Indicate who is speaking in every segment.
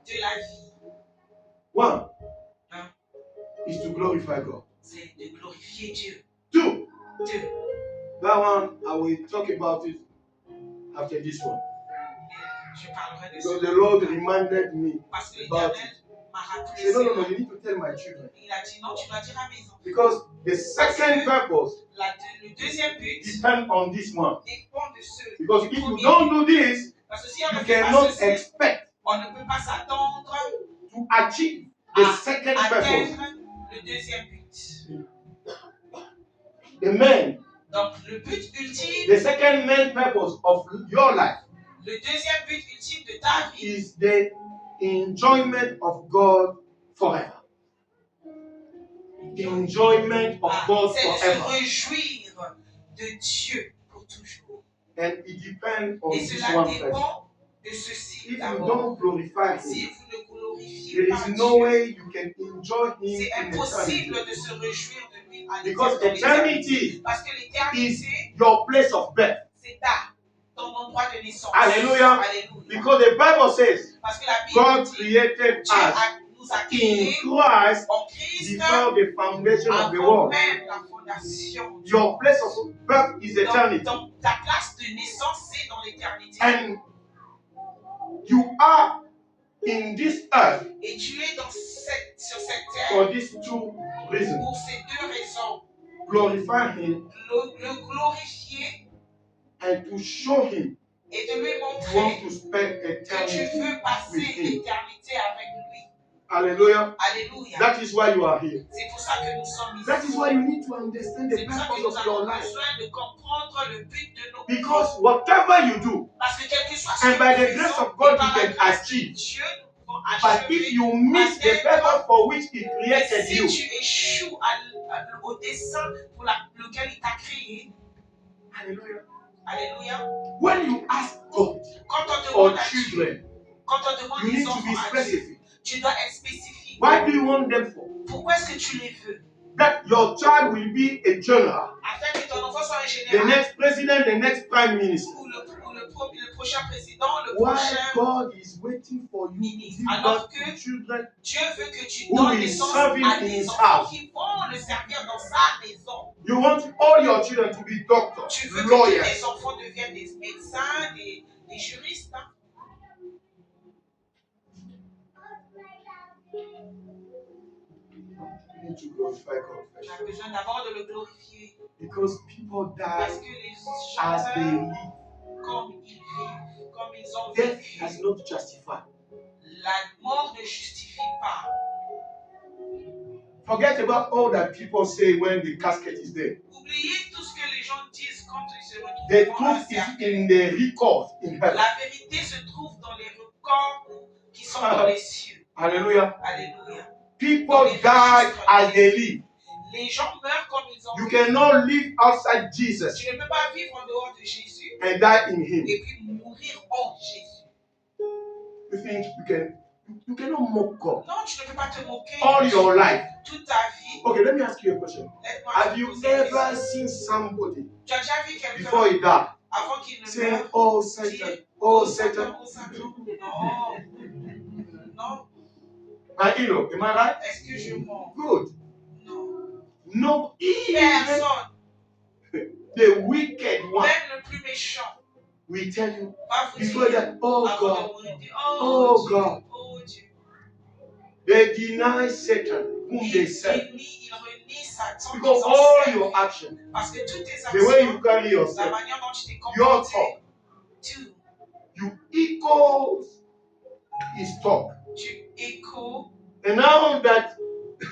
Speaker 1: de la vie.
Speaker 2: One
Speaker 1: Un,
Speaker 2: is to glorify God.
Speaker 1: c'est de glorifier Dieu.
Speaker 2: Two,
Speaker 1: Deux,
Speaker 2: that one I will talk about it after this one.
Speaker 1: je parlerai de
Speaker 2: So
Speaker 1: cela.
Speaker 2: the Lord reminded me
Speaker 1: Parce que
Speaker 2: about
Speaker 1: l'Éternel
Speaker 2: it.
Speaker 1: m'a
Speaker 2: He
Speaker 1: rappelé
Speaker 2: said, no, no, no,
Speaker 1: cela.
Speaker 2: you need to tell my children.
Speaker 1: Il a dit non, tu dois dire à mes enfants.
Speaker 2: Because the second purpose
Speaker 1: Le deuxième but
Speaker 2: depends on this one.
Speaker 1: dépend de ce.
Speaker 2: Because
Speaker 1: du
Speaker 2: if you
Speaker 1: premier
Speaker 2: don't
Speaker 1: but.
Speaker 2: do this,
Speaker 1: Parce que si on
Speaker 2: you
Speaker 1: ne fait pas
Speaker 2: cannot
Speaker 1: ceci,
Speaker 2: expect
Speaker 1: on ne peut pas s'attendre
Speaker 2: to achieve the second
Speaker 1: à
Speaker 2: purpose.
Speaker 1: atteindre le deuxième but.
Speaker 2: The main,
Speaker 1: Donc le but ultime,
Speaker 2: the second main purpose of your life
Speaker 1: le deuxième but ultime de ta vie
Speaker 2: is the enjoyment of God forever. The enjoyment of God
Speaker 1: c'est de se
Speaker 2: forever.
Speaker 1: réjouir de Dieu pour toujours.
Speaker 2: And it depends on
Speaker 1: Et
Speaker 2: this
Speaker 1: cela
Speaker 2: one first.
Speaker 1: dépend de ceci
Speaker 2: If you
Speaker 1: d'abord.
Speaker 2: don't glorify
Speaker 1: Si
Speaker 2: Him,
Speaker 1: vous ne glorifiez
Speaker 2: there
Speaker 1: pas
Speaker 2: is no
Speaker 1: Dieu,
Speaker 2: way you can enjoy Him
Speaker 1: c'est
Speaker 2: in
Speaker 1: impossible
Speaker 2: eternity.
Speaker 1: de se réjouir de lui à
Speaker 2: Because
Speaker 1: l'éternité.
Speaker 2: eternity
Speaker 1: Parce que
Speaker 2: is
Speaker 1: l'éternité,
Speaker 2: your place of birth.
Speaker 1: c'est ton endroit de naissance.
Speaker 2: Hallelujah.
Speaker 1: Alléluia.
Speaker 2: Because the Bible says
Speaker 1: Parce que la Bible
Speaker 2: God
Speaker 1: dit,
Speaker 2: created
Speaker 1: Dieu
Speaker 2: us
Speaker 1: nous a
Speaker 2: in
Speaker 1: créés
Speaker 2: Christ
Speaker 1: en Christ
Speaker 2: before the foundation of the
Speaker 1: avant
Speaker 2: world.
Speaker 1: même la fondation.
Speaker 2: Your place of birth is eternity.
Speaker 1: Donc, ta place de naissance, c'est dans l'éternité.
Speaker 2: And you are in this earth
Speaker 1: Et tu es sur cette terre
Speaker 2: for these two reasons.
Speaker 1: pour ces deux raisons.
Speaker 2: Glorify Him
Speaker 1: Le glorifier
Speaker 2: and to show Him
Speaker 1: et de lui
Speaker 2: you want
Speaker 1: montrer
Speaker 2: to spend
Speaker 1: que tu
Speaker 2: eternity
Speaker 1: veux passer
Speaker 2: with Him.
Speaker 1: l'éternité avec lui.
Speaker 2: Hallelujah.
Speaker 1: Alléluia.
Speaker 2: That is why you are here.
Speaker 1: C'est pour ça que nous sommes ici.
Speaker 2: That is why you need to understand the
Speaker 1: C'est pour ça que
Speaker 2: purpose
Speaker 1: nous
Speaker 2: of your
Speaker 1: avons
Speaker 2: life.
Speaker 1: besoin de comprendre le but de nos
Speaker 2: Because whatever you do,
Speaker 1: Parce que quel que soit ce
Speaker 2: and
Speaker 1: que
Speaker 2: by the
Speaker 1: nous
Speaker 2: grace
Speaker 1: faisons,
Speaker 2: of God
Speaker 1: et par
Speaker 2: you
Speaker 1: la
Speaker 2: can
Speaker 1: grâce de
Speaker 2: achieve.
Speaker 1: Dieu, nous pouvons
Speaker 2: But if
Speaker 1: achever.
Speaker 2: you miss the purpose for which He created
Speaker 1: Si
Speaker 2: you,
Speaker 1: tu échoues au dessein pour lequel il t'a créé,
Speaker 2: hallelujah.
Speaker 1: alléluia,
Speaker 2: When you ask God
Speaker 1: quand on
Speaker 2: for
Speaker 1: demande à Dieu,
Speaker 2: children,
Speaker 1: quand on demande
Speaker 2: you
Speaker 1: des
Speaker 2: need to be
Speaker 1: enfants à Dieu,
Speaker 2: specific.
Speaker 1: tu dois être spécifique.
Speaker 2: What do you want them for?
Speaker 1: Pourquoi est-ce que tu les veux?
Speaker 2: That your child will be a general,
Speaker 1: Afin que ton enfant soit un
Speaker 2: the
Speaker 1: général,
Speaker 2: next president, the next prime minister.
Speaker 1: ou le prochain président, le
Speaker 2: Why
Speaker 1: prochain
Speaker 2: God is waiting for you to
Speaker 1: ministre.
Speaker 2: give
Speaker 1: Alors
Speaker 2: birth
Speaker 1: que
Speaker 2: to children
Speaker 1: Dieu veut que tu
Speaker 2: who
Speaker 1: donnes
Speaker 2: will
Speaker 1: naissance
Speaker 2: serve him
Speaker 1: à
Speaker 2: in
Speaker 1: des
Speaker 2: his
Speaker 1: enfants
Speaker 2: house.
Speaker 1: qui vont le servir dans sa maison.
Speaker 2: You want all your children to be doctors,
Speaker 1: Tu veux que tous
Speaker 2: lawyers.
Speaker 1: tes enfants deviennent des médecins, des juristes. Hein?
Speaker 2: You need to glorify God
Speaker 1: Tu as
Speaker 2: first.
Speaker 1: besoin d'abord de le glorifier.
Speaker 2: Because people
Speaker 1: Parce
Speaker 2: die
Speaker 1: que les
Speaker 2: as
Speaker 1: gens
Speaker 2: they
Speaker 1: meurent
Speaker 2: live.
Speaker 1: comme ils vivent, comme ils ont
Speaker 2: Death
Speaker 1: vécu.
Speaker 2: does not justify.
Speaker 1: La mort ne justifie pas.
Speaker 2: Forget about all that people say when the casket is there.
Speaker 1: Oubliez tout ce que les gens disent quand ils se retrouvent
Speaker 2: The
Speaker 1: devant un
Speaker 2: truth is
Speaker 1: cercueil.
Speaker 2: in the record in heaven.
Speaker 1: La vérité se trouve dans les records qui sont dans les cieux.
Speaker 2: Hallelujah.
Speaker 1: Alléluia.
Speaker 2: People die as they live.
Speaker 1: Les gens meurent comme ils ont
Speaker 2: You
Speaker 1: vécu.
Speaker 2: cannot live outside Jesus
Speaker 1: Tu ne peux pas vivre en dehors de Jésus
Speaker 2: and die in Him.
Speaker 1: et puis mourir hors Jésus.
Speaker 2: You think you cannot mock God
Speaker 1: Non, tu ne peux pas te moquer
Speaker 2: all your life.
Speaker 1: toute ta vie.
Speaker 2: Okay, let me ask you a question.
Speaker 1: Laisse-moi
Speaker 2: Have
Speaker 1: te
Speaker 2: you
Speaker 1: poser une
Speaker 2: ever
Speaker 1: question.
Speaker 2: seen somebody
Speaker 1: Tu as déjà vu
Speaker 2: before
Speaker 1: quelqu'un
Speaker 2: he died
Speaker 1: avant qu'il ne
Speaker 2: saying,
Speaker 1: meure
Speaker 2: "Oh
Speaker 1: dire,
Speaker 2: Satan, oh Satan"?
Speaker 1: oh Satan. Non. Non.
Speaker 2: Am I right?
Speaker 1: Est-ce que je mens?
Speaker 2: Good.
Speaker 1: Non.
Speaker 2: No, even
Speaker 1: Personne,
Speaker 2: the wicked one
Speaker 1: même le plus méchant,
Speaker 2: will tell you
Speaker 1: va vous
Speaker 2: before
Speaker 1: dire
Speaker 2: that, oh
Speaker 1: avant
Speaker 2: God,
Speaker 1: de mourir, dire,
Speaker 2: oh
Speaker 1: Dieu,
Speaker 2: God.
Speaker 1: oh Dieu.
Speaker 2: They deny Satan whom they
Speaker 1: Il
Speaker 2: serve
Speaker 1: renie Satan
Speaker 2: because
Speaker 1: qu'ils ont
Speaker 2: all
Speaker 1: servi.
Speaker 2: your actions,
Speaker 1: Parce que toutes tes
Speaker 2: the way you
Speaker 1: actions,
Speaker 2: carry
Speaker 1: la
Speaker 2: yourself,
Speaker 1: manière dont tu t'es
Speaker 2: your
Speaker 1: comporté,
Speaker 2: talk,
Speaker 1: tu
Speaker 2: you echo his talk.
Speaker 1: échos.
Speaker 2: And now that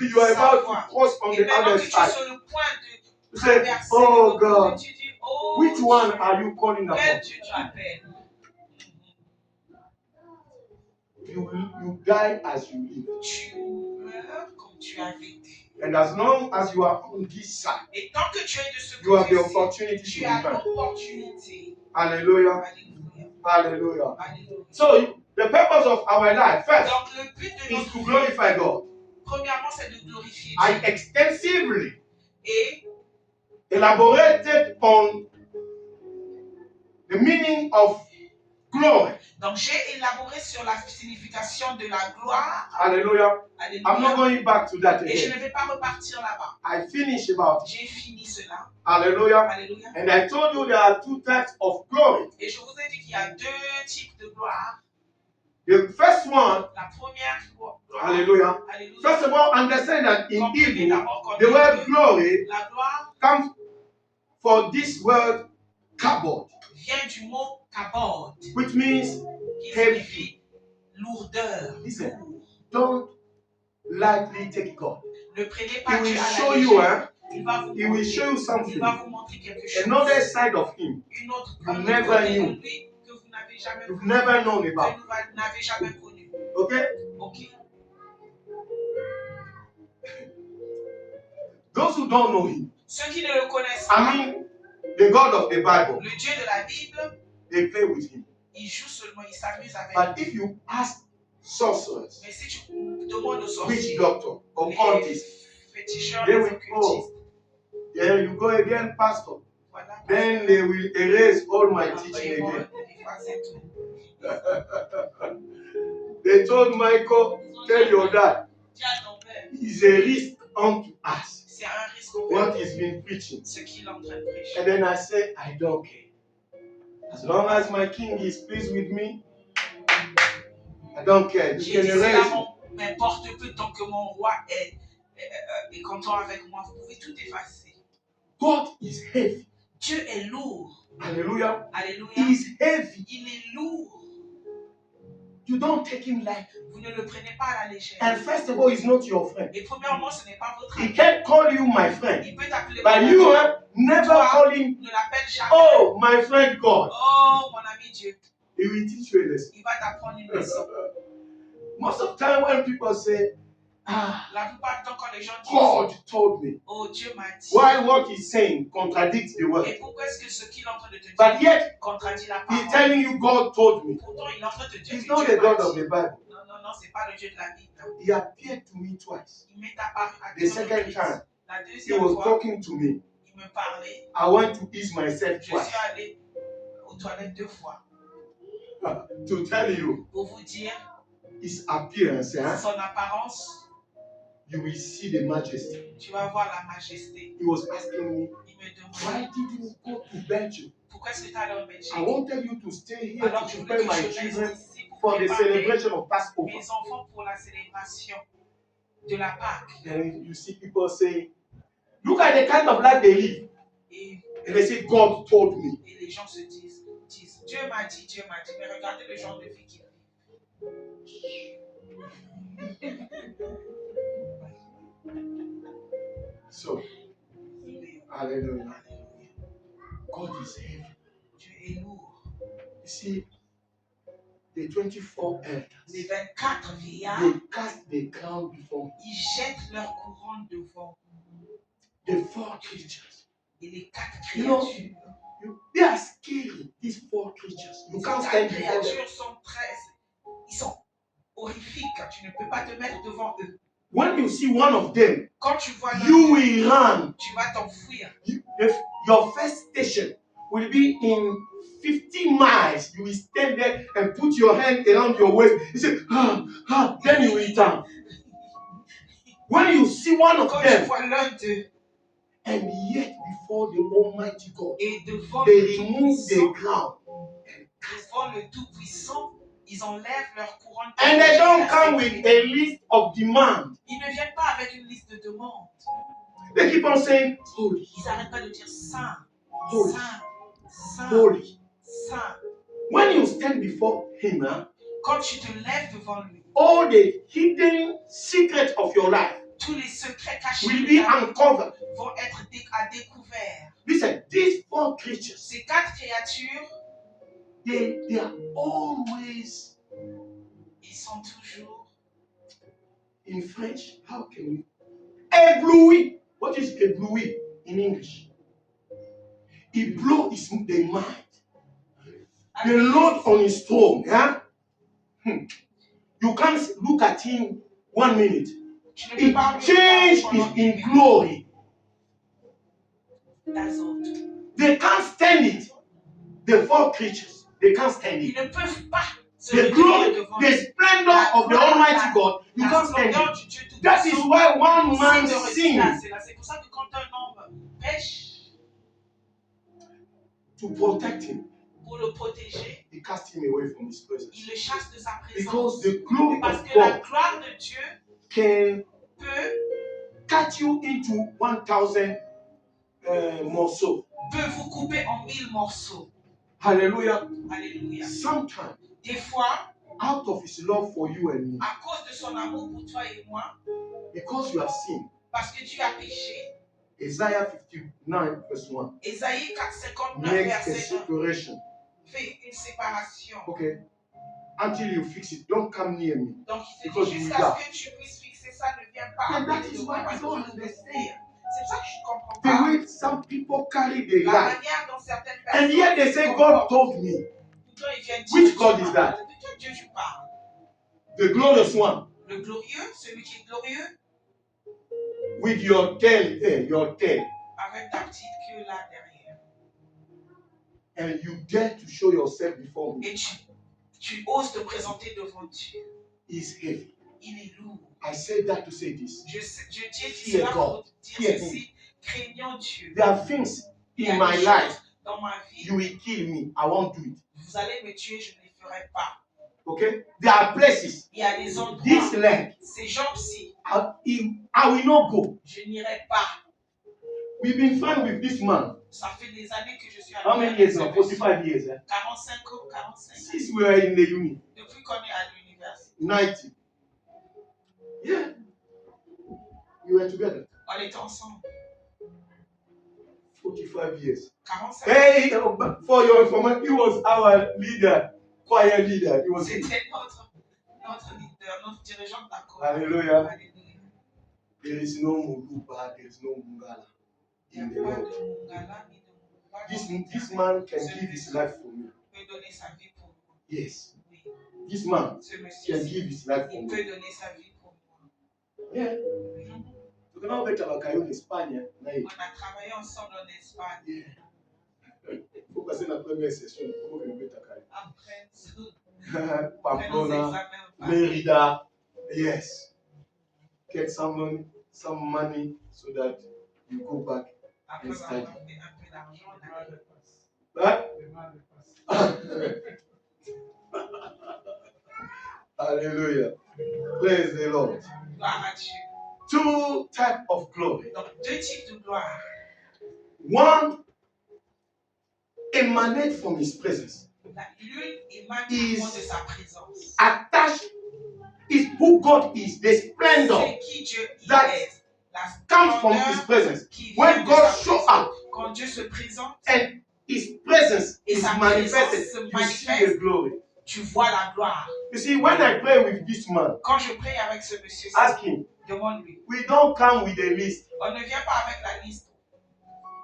Speaker 2: you are about to cross on
Speaker 1: Et
Speaker 2: the
Speaker 1: maintenant
Speaker 2: other
Speaker 1: que tu es
Speaker 2: side,
Speaker 1: sur le point de
Speaker 2: you say,
Speaker 1: traverser
Speaker 2: oh
Speaker 1: le
Speaker 2: God,
Speaker 1: monde, tu dis, oh
Speaker 2: which
Speaker 1: Dieu,
Speaker 2: one are you calling
Speaker 1: quel
Speaker 2: upon?
Speaker 1: Dieu tu appelles?
Speaker 2: You die as you live.
Speaker 1: Tu meurs comme tu as vécu.
Speaker 2: And as long as you are on this side,
Speaker 1: Et tant que tu es de ce
Speaker 2: you have the
Speaker 1: côté-ci,
Speaker 2: opportunity
Speaker 1: tu
Speaker 2: to
Speaker 1: as
Speaker 2: repent.
Speaker 1: l'opportunité.
Speaker 2: Hallelujah.
Speaker 1: Alléluia.
Speaker 2: Hallelujah.
Speaker 1: Alléluia.
Speaker 2: So, the purpose of our life first
Speaker 1: Donc le but de
Speaker 2: is
Speaker 1: notre
Speaker 2: to
Speaker 1: vie,
Speaker 2: glorify God.
Speaker 1: premièrement, c'est de glorifier
Speaker 2: I
Speaker 1: Dieu.
Speaker 2: extensively
Speaker 1: Et
Speaker 2: elaborated on the meaning of glory.
Speaker 1: Donc j'ai élaboré sur la signification de la gloire.
Speaker 2: Hallelujah. I'm not
Speaker 1: Alléluia.
Speaker 2: going back to that
Speaker 1: Et je
Speaker 2: again.
Speaker 1: ne vais pas repartir là-bas.
Speaker 2: I finished about it.
Speaker 1: J'ai fini cela.
Speaker 2: Hallelujah.
Speaker 1: Alléluia.
Speaker 2: And I told you there are two types of glory.
Speaker 1: Et je vous ai dit qu'il y a deux types de gloire.
Speaker 2: The first one,
Speaker 1: La première gloire.
Speaker 2: hallelujah.
Speaker 1: Alléluia.
Speaker 2: First of all, understand that in
Speaker 1: Comprenez
Speaker 2: Hebrew,
Speaker 1: d'abord qu'en
Speaker 2: the word
Speaker 1: hébreu,
Speaker 2: glory
Speaker 1: la gloire
Speaker 2: comes for this word kabod,
Speaker 1: vient du mot kabod,
Speaker 2: which means
Speaker 1: qui
Speaker 2: heavy.
Speaker 1: signifie lourdeur.
Speaker 2: Listen.
Speaker 1: Lourd.
Speaker 2: Don't lightly take God.
Speaker 1: Ne prenez
Speaker 2: He
Speaker 1: pas
Speaker 2: will
Speaker 1: Dieu à
Speaker 2: show
Speaker 1: la
Speaker 2: you,
Speaker 1: légère. Il va vous
Speaker 2: He will show you
Speaker 1: montrer. Il
Speaker 2: something,
Speaker 1: va vous montrer quelque chose.
Speaker 2: another side of Him
Speaker 1: Une autre,
Speaker 2: you
Speaker 1: un autre
Speaker 2: never
Speaker 1: côté de
Speaker 2: knew.
Speaker 1: lui que vous n'avez jamais
Speaker 2: you've
Speaker 1: connu,
Speaker 2: never known
Speaker 1: que
Speaker 2: about.
Speaker 1: vous n'avez jamais connu.
Speaker 2: Okay?
Speaker 1: Ok.
Speaker 2: Those who don't know Him,
Speaker 1: Ceux qui ne le connaissent pas,
Speaker 2: I mean, the God of the Bible,
Speaker 1: le Dieu de la Bible,
Speaker 2: they play with Him.
Speaker 1: il joue seulement, il s'amuse avec
Speaker 2: But
Speaker 1: lui.
Speaker 2: if you ask sorcerers,
Speaker 1: Mais si tu demandes aux
Speaker 2: witch
Speaker 1: sorciers,
Speaker 2: doctor, or
Speaker 1: les
Speaker 2: cultists,
Speaker 1: féticheurs,
Speaker 2: they
Speaker 1: les
Speaker 2: will
Speaker 1: occultistes,
Speaker 2: there you go again, Pastor.
Speaker 1: voilà,
Speaker 2: Then they will erase all my
Speaker 1: après,
Speaker 2: teaching
Speaker 1: ils vont
Speaker 2: again.
Speaker 1: effacer tout.
Speaker 2: They told Michael, tell your dad,
Speaker 1: Dis à ton père,
Speaker 2: it's a risk unto us
Speaker 1: c'est un risque pour
Speaker 2: what he's been preaching.
Speaker 1: ce qu'il est en train de prêcher.
Speaker 2: And then I said, I don't care. As long as my king is pleased with me, I don't care. You
Speaker 1: J'ai
Speaker 2: can
Speaker 1: dit,
Speaker 2: erase
Speaker 1: cela
Speaker 2: it.
Speaker 1: m'importe peu tant que mon roi est content avec moi. Vous pouvez tout effacer.
Speaker 2: God is heavy.
Speaker 1: Dieu est lourd.
Speaker 2: Hallelujah.
Speaker 1: Alléluia.
Speaker 2: He is heavy.
Speaker 1: Il est lourd.
Speaker 2: You don't take him lightly.
Speaker 1: Vous ne le prenez pas à la légère.
Speaker 2: And first of all, he's not your friend.
Speaker 1: Et premièrement, ce n'est pas votre
Speaker 2: He
Speaker 1: ami.
Speaker 2: can't call you my friend.
Speaker 1: Il peut t'appeler
Speaker 2: But
Speaker 1: mon
Speaker 2: you
Speaker 1: ami.
Speaker 2: never
Speaker 1: Toi,
Speaker 2: call him,
Speaker 1: ne l'appelle jamais.
Speaker 2: oh, my friend God.
Speaker 1: Oh, mon ami Dieu.
Speaker 2: He will teach you a lesson.
Speaker 1: Il va t'apprendre une leçon.
Speaker 2: Most of the time when people say,
Speaker 1: La plupart du temps, quand les gens disent,
Speaker 2: God told me,
Speaker 1: oh, Dieu m'a dit.
Speaker 2: while what he's saying contradicts the word.
Speaker 1: Et pourquoi est-ce que ce qu'il est en train de te dire
Speaker 2: But yet,
Speaker 1: contradit la
Speaker 2: he's
Speaker 1: parole?
Speaker 2: telling you God told me.
Speaker 1: Pourtant, il est en train de te dire
Speaker 2: He's
Speaker 1: que
Speaker 2: not
Speaker 1: Dieu
Speaker 2: the
Speaker 1: m'a
Speaker 2: God of
Speaker 1: dit.
Speaker 2: the Bible.
Speaker 1: Non, non, non, c'est pas le Dieu de la Bible.
Speaker 2: He appeared to me twice.
Speaker 1: Il m'est apparu à
Speaker 2: The
Speaker 1: deux
Speaker 2: second
Speaker 1: reprises.
Speaker 2: time,
Speaker 1: La
Speaker 2: he
Speaker 1: deuxième
Speaker 2: was
Speaker 1: fois,
Speaker 2: talking to me.
Speaker 1: il me parlait.
Speaker 2: I went to ease myself
Speaker 1: Je
Speaker 2: twice.
Speaker 1: suis allée aux toilettes 2 fois
Speaker 2: To tell you
Speaker 1: pour vous dire
Speaker 2: his appearance,
Speaker 1: son apparence.
Speaker 2: you will see the majesty.
Speaker 1: Tu vas voir la majesté.
Speaker 2: He was asking me,
Speaker 1: Il me
Speaker 2: why
Speaker 1: demande
Speaker 2: did you go to Belgium?
Speaker 1: pourquoi est-ce que tu es allé en Belgique?
Speaker 2: I wanted you to stay here
Speaker 1: Alors
Speaker 2: to
Speaker 1: je voulais
Speaker 2: prepare
Speaker 1: que
Speaker 2: my
Speaker 1: je reste
Speaker 2: children
Speaker 1: ici pour
Speaker 2: for the
Speaker 1: préparer
Speaker 2: celebration of Passover.
Speaker 1: mes enfants pour la célébration de la Pâque.
Speaker 2: And you see people saying, look at the kind of life they live.
Speaker 1: Et,
Speaker 2: And they say, God told me.
Speaker 1: et les gens se disent, Dieu m'a dit, mais regardez le genre de vie qu'ils vivent.
Speaker 2: So, hallelujah. God is heavy.
Speaker 1: Dieu est lourd.
Speaker 2: You see, the 24 elders,
Speaker 1: Les 24 vieillards,
Speaker 2: they cast the crown before him.
Speaker 1: ils jettent leur couronne devant
Speaker 2: The 4 creatures.
Speaker 1: et les 4
Speaker 2: You know,
Speaker 1: créatures.
Speaker 2: They are scary, these 4 creatures. You
Speaker 1: Ces
Speaker 2: can't
Speaker 1: 4
Speaker 2: stand before them.
Speaker 1: créatures sont ils sont horrifiques. Tu ne peux pas te mettre devant eux.
Speaker 2: When you see one of them,
Speaker 1: Quand tu vois l'un
Speaker 2: you
Speaker 1: d'eux,
Speaker 2: will run.
Speaker 1: tu vas t'enfuir.
Speaker 2: Your first station will be in 50 miles. You will stand there and put your hand around your waist. You say, then you will turn. When you see one of
Speaker 1: Quand tu
Speaker 2: them,
Speaker 1: vois l'un d'eux
Speaker 2: and yet before the Almighty God,
Speaker 1: et devant
Speaker 2: they
Speaker 1: le
Speaker 2: remove the
Speaker 1: Tout-Puissant,
Speaker 2: crown.
Speaker 1: devant le Tout-Puissant, ils enlèvent leur couronne.
Speaker 2: And they don't come with a list of demands.
Speaker 1: Ils ne viennent pas avec une liste de demandes.
Speaker 2: They keep on saying, holy,
Speaker 1: Ils n'arrêtent pas de dire Saint,
Speaker 2: holy,
Speaker 1: Saint, Saint,
Speaker 2: holy.
Speaker 1: Saint.
Speaker 2: When you stand before him,
Speaker 1: Quand tu te lèves devant lui,
Speaker 2: all the hidden secrets of your life
Speaker 1: tous les secrets cachés
Speaker 2: will
Speaker 1: de
Speaker 2: be
Speaker 1: ta vie
Speaker 2: uncovered.
Speaker 1: vont être à découvert.
Speaker 2: Listen, these 4 creatures,
Speaker 1: Ces 4 créatures,
Speaker 2: they are always
Speaker 1: ils sont toujours
Speaker 2: in French. How can we? Ébloui. What is ébloui in English? Ébloui is the mind. The Lord on his throne. Yeah? You can't look at him 1 minute.
Speaker 1: Tu ne peux pas
Speaker 2: It change
Speaker 1: pendant
Speaker 2: is
Speaker 1: une
Speaker 2: in
Speaker 1: minute.
Speaker 2: glory.
Speaker 1: That's all.
Speaker 2: They can't stand it. The 4 creatures. They can't stand
Speaker 1: Ils
Speaker 2: it.
Speaker 1: ne peuvent pas se
Speaker 2: The
Speaker 1: retenir
Speaker 2: glory,
Speaker 1: devant
Speaker 2: the
Speaker 1: lui.
Speaker 2: splendor of the Almighty God, you
Speaker 1: La
Speaker 2: can't stand
Speaker 1: splendeur
Speaker 2: it.
Speaker 1: du Dieu
Speaker 2: That is
Speaker 1: Tout-Puissant,
Speaker 2: why one man
Speaker 1: impossible de résister à
Speaker 2: sinned
Speaker 1: cela. C'est pour ça que quand un homme pêche,
Speaker 2: to protect him.
Speaker 1: pour le protéger,
Speaker 2: He cast him away from his presence.
Speaker 1: il le chasse de sa
Speaker 2: Because
Speaker 1: présence.
Speaker 2: the glory
Speaker 1: Parce
Speaker 2: of
Speaker 1: que la
Speaker 2: God
Speaker 1: gloire de Dieu
Speaker 2: can
Speaker 1: peut
Speaker 2: cut you into 1,000 morceaux.
Speaker 1: peut vous couper en 1000 morceaux.
Speaker 2: Hallelujah.
Speaker 1: Alléluia.
Speaker 2: Sometimes,
Speaker 1: Des fois,
Speaker 2: out of his love for you and me,
Speaker 1: à cause de son amour pour toi et moi,
Speaker 2: because you have sinned,
Speaker 1: parce que tu as péché,
Speaker 2: Isaiah 59 verse 1
Speaker 1: Ésaïe 59,
Speaker 2: makes a
Speaker 1: verset 1,
Speaker 2: separation.
Speaker 1: fait une séparation.
Speaker 2: Okay. Until you fix it, don't come near me.
Speaker 1: Donc il
Speaker 2: Because
Speaker 1: se dit
Speaker 2: you
Speaker 1: jusqu'à
Speaker 2: will
Speaker 1: ce que tu puisses fixer ça, ne viens pas
Speaker 2: And
Speaker 1: à
Speaker 2: that
Speaker 1: côté
Speaker 2: is
Speaker 1: de
Speaker 2: why
Speaker 1: moi
Speaker 2: I
Speaker 1: parce que
Speaker 2: don't
Speaker 1: je veux
Speaker 2: understand.
Speaker 1: mourir. C'est pour ça que je ne comprends
Speaker 2: The
Speaker 1: pas
Speaker 2: way some people carry the
Speaker 1: la
Speaker 2: life,
Speaker 1: manière dont certaines
Speaker 2: and
Speaker 1: personnes
Speaker 2: yet they
Speaker 1: se
Speaker 2: say, God
Speaker 1: comportent.
Speaker 2: told me,
Speaker 1: Pourtant, ils viennent dire,
Speaker 2: which God
Speaker 1: tu
Speaker 2: is
Speaker 1: parles.
Speaker 2: that?
Speaker 1: De quel Dieu tu parles?
Speaker 2: The glorious one,
Speaker 1: Le glorieux, celui qui est glorieux,
Speaker 2: with your tail there, your tail,
Speaker 1: avec ta petite queue là derrière.
Speaker 2: and you dare to show yourself before me,
Speaker 1: Et tu oses te présenter devant Dieu.
Speaker 2: is heavy.
Speaker 1: Il est lourd.
Speaker 2: I said that to say this.
Speaker 1: Je dis
Speaker 2: Fear
Speaker 1: cela
Speaker 2: God.
Speaker 1: pour dire
Speaker 2: Fear
Speaker 1: ceci, craignant Dieu.
Speaker 2: There are things
Speaker 1: Il y a
Speaker 2: in
Speaker 1: des
Speaker 2: my
Speaker 1: choses
Speaker 2: life,
Speaker 1: dans ma vie,
Speaker 2: you will kill me, I won't do it.
Speaker 1: vous allez me tuer, je ne les ferai pas.
Speaker 2: Okay? There are places,
Speaker 1: Il y a des endroits,
Speaker 2: this leg,
Speaker 1: ces jambes-ci,
Speaker 2: I will not go.
Speaker 1: je n'irai pas.
Speaker 2: We've been friends with this man.
Speaker 1: Ça fait des années que je suis
Speaker 2: How many years now? 45 years.
Speaker 1: 45 ans, 45 ans.
Speaker 2: Since we were in the uni.
Speaker 1: Depuis qu'on est à l'université.
Speaker 2: 90. Yeah. We were together.
Speaker 1: On était ensemble.
Speaker 2: 45 years.
Speaker 1: 45 ans.
Speaker 2: Hey, for your information, he was our leader, choir leader. He was.
Speaker 1: C'était notre leader, notre dirigeant de la chorale.
Speaker 2: Hallelujah.
Speaker 1: Alléluia.
Speaker 2: There is no Muluba, there is no Mungala
Speaker 1: Il
Speaker 2: in
Speaker 1: n'y
Speaker 2: the
Speaker 1: a pas
Speaker 2: Lord.
Speaker 1: de Mungala ni de Mungala.
Speaker 2: This man can give his life for me.
Speaker 1: Il peut donner sa vie pour moi.
Speaker 2: Yes.
Speaker 1: Oui.
Speaker 2: This man
Speaker 1: Ce monsieur,
Speaker 2: can give his life for
Speaker 1: il
Speaker 2: me.
Speaker 1: peut donner sa vie pour moi.
Speaker 2: Yeah. Tukana beta bakayo en Espagne na
Speaker 1: On a travaillé ensemble en Espagne.
Speaker 2: yeah. Faut passer la première session pour que beta kayo.
Speaker 1: Après nos
Speaker 2: Pamplona,
Speaker 1: examens,
Speaker 2: Merida. Yes. Get some money so that you go back.
Speaker 1: après avoir fait un peu d'argent, on a
Speaker 2: Huh? Hallelujah. Praise the Lord.
Speaker 1: gloire à Dieu.
Speaker 2: Two types of glory.
Speaker 1: Donc, deux types de gloire.
Speaker 2: One emanate from his presence.
Speaker 1: L'une émane
Speaker 2: Is-
Speaker 1: de sa présence.
Speaker 2: Attached is who God is, the splendor
Speaker 1: C'est qui Dieu
Speaker 2: that
Speaker 1: est. La
Speaker 2: comes from his
Speaker 1: splendeur
Speaker 2: presence.
Speaker 1: qui vient
Speaker 2: When
Speaker 1: de
Speaker 2: God
Speaker 1: sa
Speaker 2: show
Speaker 1: présence.
Speaker 2: up
Speaker 1: Quand Dieu se présente
Speaker 2: and his presence
Speaker 1: et
Speaker 2: is
Speaker 1: sa
Speaker 2: manifested,
Speaker 1: présence se
Speaker 2: you see
Speaker 1: manifeste,
Speaker 2: the glory.
Speaker 1: tu vois la gloire.
Speaker 2: You see, when I pray with this man,
Speaker 1: Quand je prie avec ce monsieur,
Speaker 2: ask him,
Speaker 1: demande-lui.
Speaker 2: we don't come with a list.
Speaker 1: On ne vient pas avec la liste.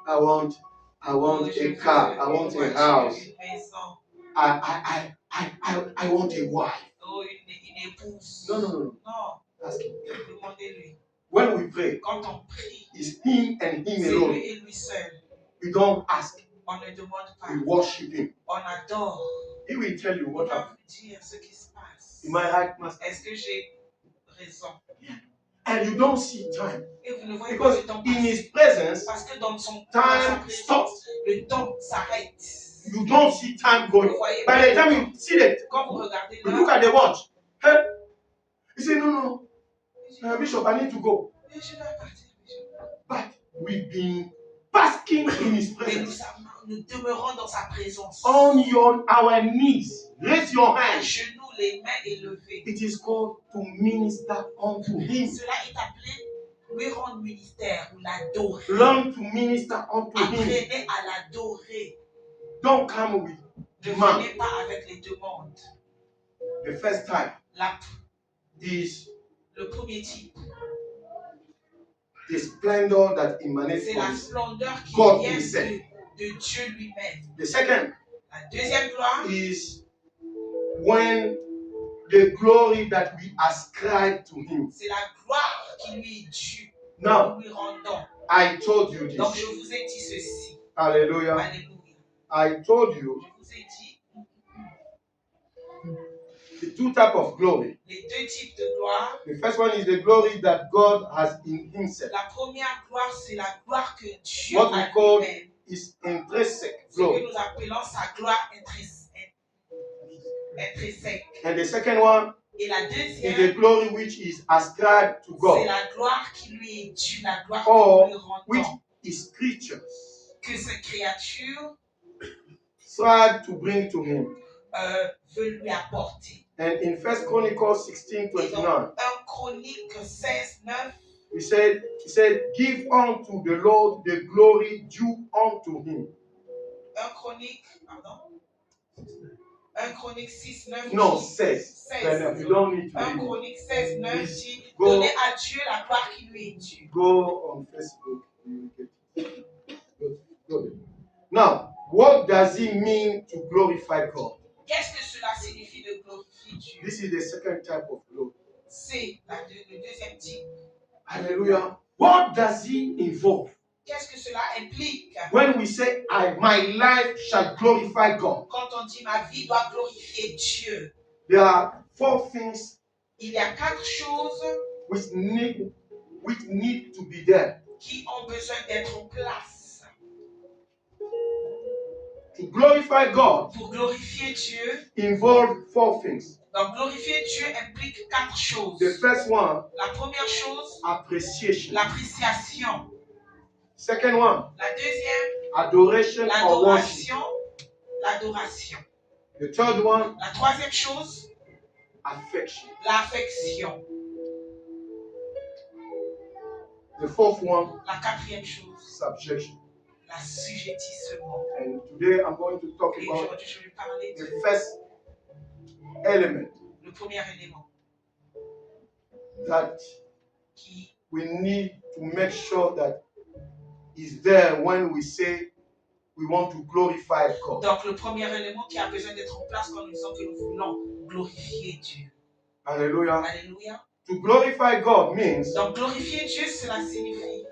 Speaker 2: I want a car, I want a house,
Speaker 1: Une maison,
Speaker 2: I want a wife.
Speaker 1: oh, une épouse.
Speaker 2: No.
Speaker 1: Non,
Speaker 2: Ask him.
Speaker 1: demandez-lui.
Speaker 2: When we pray,
Speaker 1: Quand on prie,
Speaker 2: it's him and him
Speaker 1: c'est
Speaker 2: alone.
Speaker 1: lui et lui seul.
Speaker 2: We don't ask,
Speaker 1: On ne demande pas.
Speaker 2: we worship him.
Speaker 1: On adore.
Speaker 2: He will tell you
Speaker 1: On
Speaker 2: what
Speaker 1: va
Speaker 2: happened.
Speaker 1: vous dire ce qui se passe.
Speaker 2: Am I right, Master?
Speaker 1: Est-ce que j'ai raison?
Speaker 2: And you don't see time.
Speaker 1: Et vous ne voyez pas
Speaker 2: Because
Speaker 1: le temps
Speaker 2: in
Speaker 1: passer.
Speaker 2: his presence,
Speaker 1: Parce que dans sa
Speaker 2: time
Speaker 1: présence,
Speaker 2: stops.
Speaker 1: le temps s'arrête.
Speaker 2: You don't see time
Speaker 1: Vous ne
Speaker 2: going.
Speaker 1: voyez
Speaker 2: By
Speaker 1: pas
Speaker 2: the
Speaker 1: le
Speaker 2: time
Speaker 1: temps.
Speaker 2: you see that,
Speaker 1: Quand vous regardez
Speaker 2: you look
Speaker 1: là,
Speaker 2: at the watch. Hey? You say, no. Bishop, I need to go.
Speaker 1: je dois partir.
Speaker 2: But we've been basking in his
Speaker 1: Mais
Speaker 2: presence.
Speaker 1: nous demeurons dans sa présence.
Speaker 2: On our knees. Raise your
Speaker 1: Les
Speaker 2: hands.
Speaker 1: genoux, les mains élevées.
Speaker 2: It is called to minister unto him.
Speaker 1: Cela est appelé lui rendre ministère ou l'adorer.
Speaker 2: Learn to minister unto him.
Speaker 1: Apprenez à l'adorer.
Speaker 2: Don't come with
Speaker 1: Ne
Speaker 2: demand.
Speaker 1: venez pas avec les demandes.
Speaker 2: The first type
Speaker 1: La-
Speaker 2: is
Speaker 1: le premier type,
Speaker 2: the splendor that emanates
Speaker 1: c'est
Speaker 2: from
Speaker 1: la
Speaker 2: his.
Speaker 1: splendeur qui
Speaker 2: God
Speaker 1: vient
Speaker 2: himself.
Speaker 1: de Dieu lui-même.
Speaker 2: The second
Speaker 1: La deuxième gloire,
Speaker 2: is when the glory that we ascribe to him.
Speaker 1: c'est la gloire qui lui est due.
Speaker 2: Now,
Speaker 1: Nous lui rendons.
Speaker 2: I told you
Speaker 1: Donc
Speaker 2: this.
Speaker 1: je vous ai dit ceci.
Speaker 2: Hallelujah.
Speaker 1: Alléluia.
Speaker 2: I told you
Speaker 1: Je vous ai dit
Speaker 2: the two types of glory.
Speaker 1: Les deux types de gloire.
Speaker 2: The first one is the glory that God has in himself.
Speaker 1: La première gloire, c'est la gloire que Dieu
Speaker 2: What we
Speaker 1: a
Speaker 2: call
Speaker 1: lui-même.
Speaker 2: is intrinsic
Speaker 1: Ce que
Speaker 2: glory.
Speaker 1: nous appelons sa gloire intrinsèque.
Speaker 2: And the second one
Speaker 1: Et la
Speaker 2: is
Speaker 1: deuxième,
Speaker 2: the glory which is ascribed to
Speaker 1: c'est
Speaker 2: God,
Speaker 1: la gloire qui lui est due, la gloire
Speaker 2: Or,
Speaker 1: qui lui
Speaker 2: which
Speaker 1: rend.
Speaker 2: is creatures
Speaker 1: Que cette créature
Speaker 2: strive to bring to him.
Speaker 1: veut lui apporter.
Speaker 2: And in 1 Chronicles
Speaker 1: Et dans
Speaker 2: 16:29,
Speaker 1: 1 Chronique 16, 9,
Speaker 2: he said, give unto the Lord the glory due unto him.
Speaker 1: 1 Chronique, pardon, 1 Chronique 6, 9
Speaker 2: No,
Speaker 1: dit,
Speaker 2: says.
Speaker 1: 16.
Speaker 2: You don't need to
Speaker 1: 1
Speaker 2: read it.
Speaker 1: Chronique 16, 9 dit,
Speaker 2: Go.
Speaker 1: donnez à Dieu la gloire qui lui est due.
Speaker 2: Go on Facebook. You will get it. Go there. Now, what does it mean to glorify God?
Speaker 1: Qu'est-ce que cela signifie de glorifier Dieu?
Speaker 2: This is the second type of glory.
Speaker 1: C'est le deuxième type.
Speaker 2: Hallelujah. What does it involve?
Speaker 1: Qu'est-ce que cela implique?
Speaker 2: When we say, my life shall glorify God,
Speaker 1: Quand on dit ma vie doit glorifier Dieu,
Speaker 2: there are four things
Speaker 1: il y a 4 choses
Speaker 2: which need to be there.
Speaker 1: qui ont besoin d'être en place.
Speaker 2: To glorify God
Speaker 1: Pour glorifier Dieu,
Speaker 2: involve four things.
Speaker 1: donc glorifier Dieu implique 4 choses.
Speaker 2: The first one,
Speaker 1: La première chose,
Speaker 2: appreciation.
Speaker 1: l'appréciation.
Speaker 2: Second one,
Speaker 1: La deuxième,
Speaker 2: adoration or worship.
Speaker 1: l'adoration. L'adoration.
Speaker 2: The third one,
Speaker 1: La troisième chose,
Speaker 2: affection.
Speaker 1: l'affection.
Speaker 2: The fourth one,
Speaker 1: La quatrième chose,
Speaker 2: subjection.
Speaker 1: l'assujettissement.
Speaker 2: And today I'm going to talk
Speaker 1: Et
Speaker 2: about
Speaker 1: aujourd'hui, je vais parler
Speaker 2: the
Speaker 1: du
Speaker 2: first element
Speaker 1: premier élément
Speaker 2: that
Speaker 1: qui
Speaker 2: we need to make sure that is there when we say we want to glorify God.
Speaker 1: Donc, le premier élément qui a besoin d'être en place quand nous disons que nous voulons glorifier Dieu.
Speaker 2: Hallelujah.
Speaker 1: Alléluia.
Speaker 2: To glorify God means
Speaker 1: Donc, glorifier Dieu, cela signifie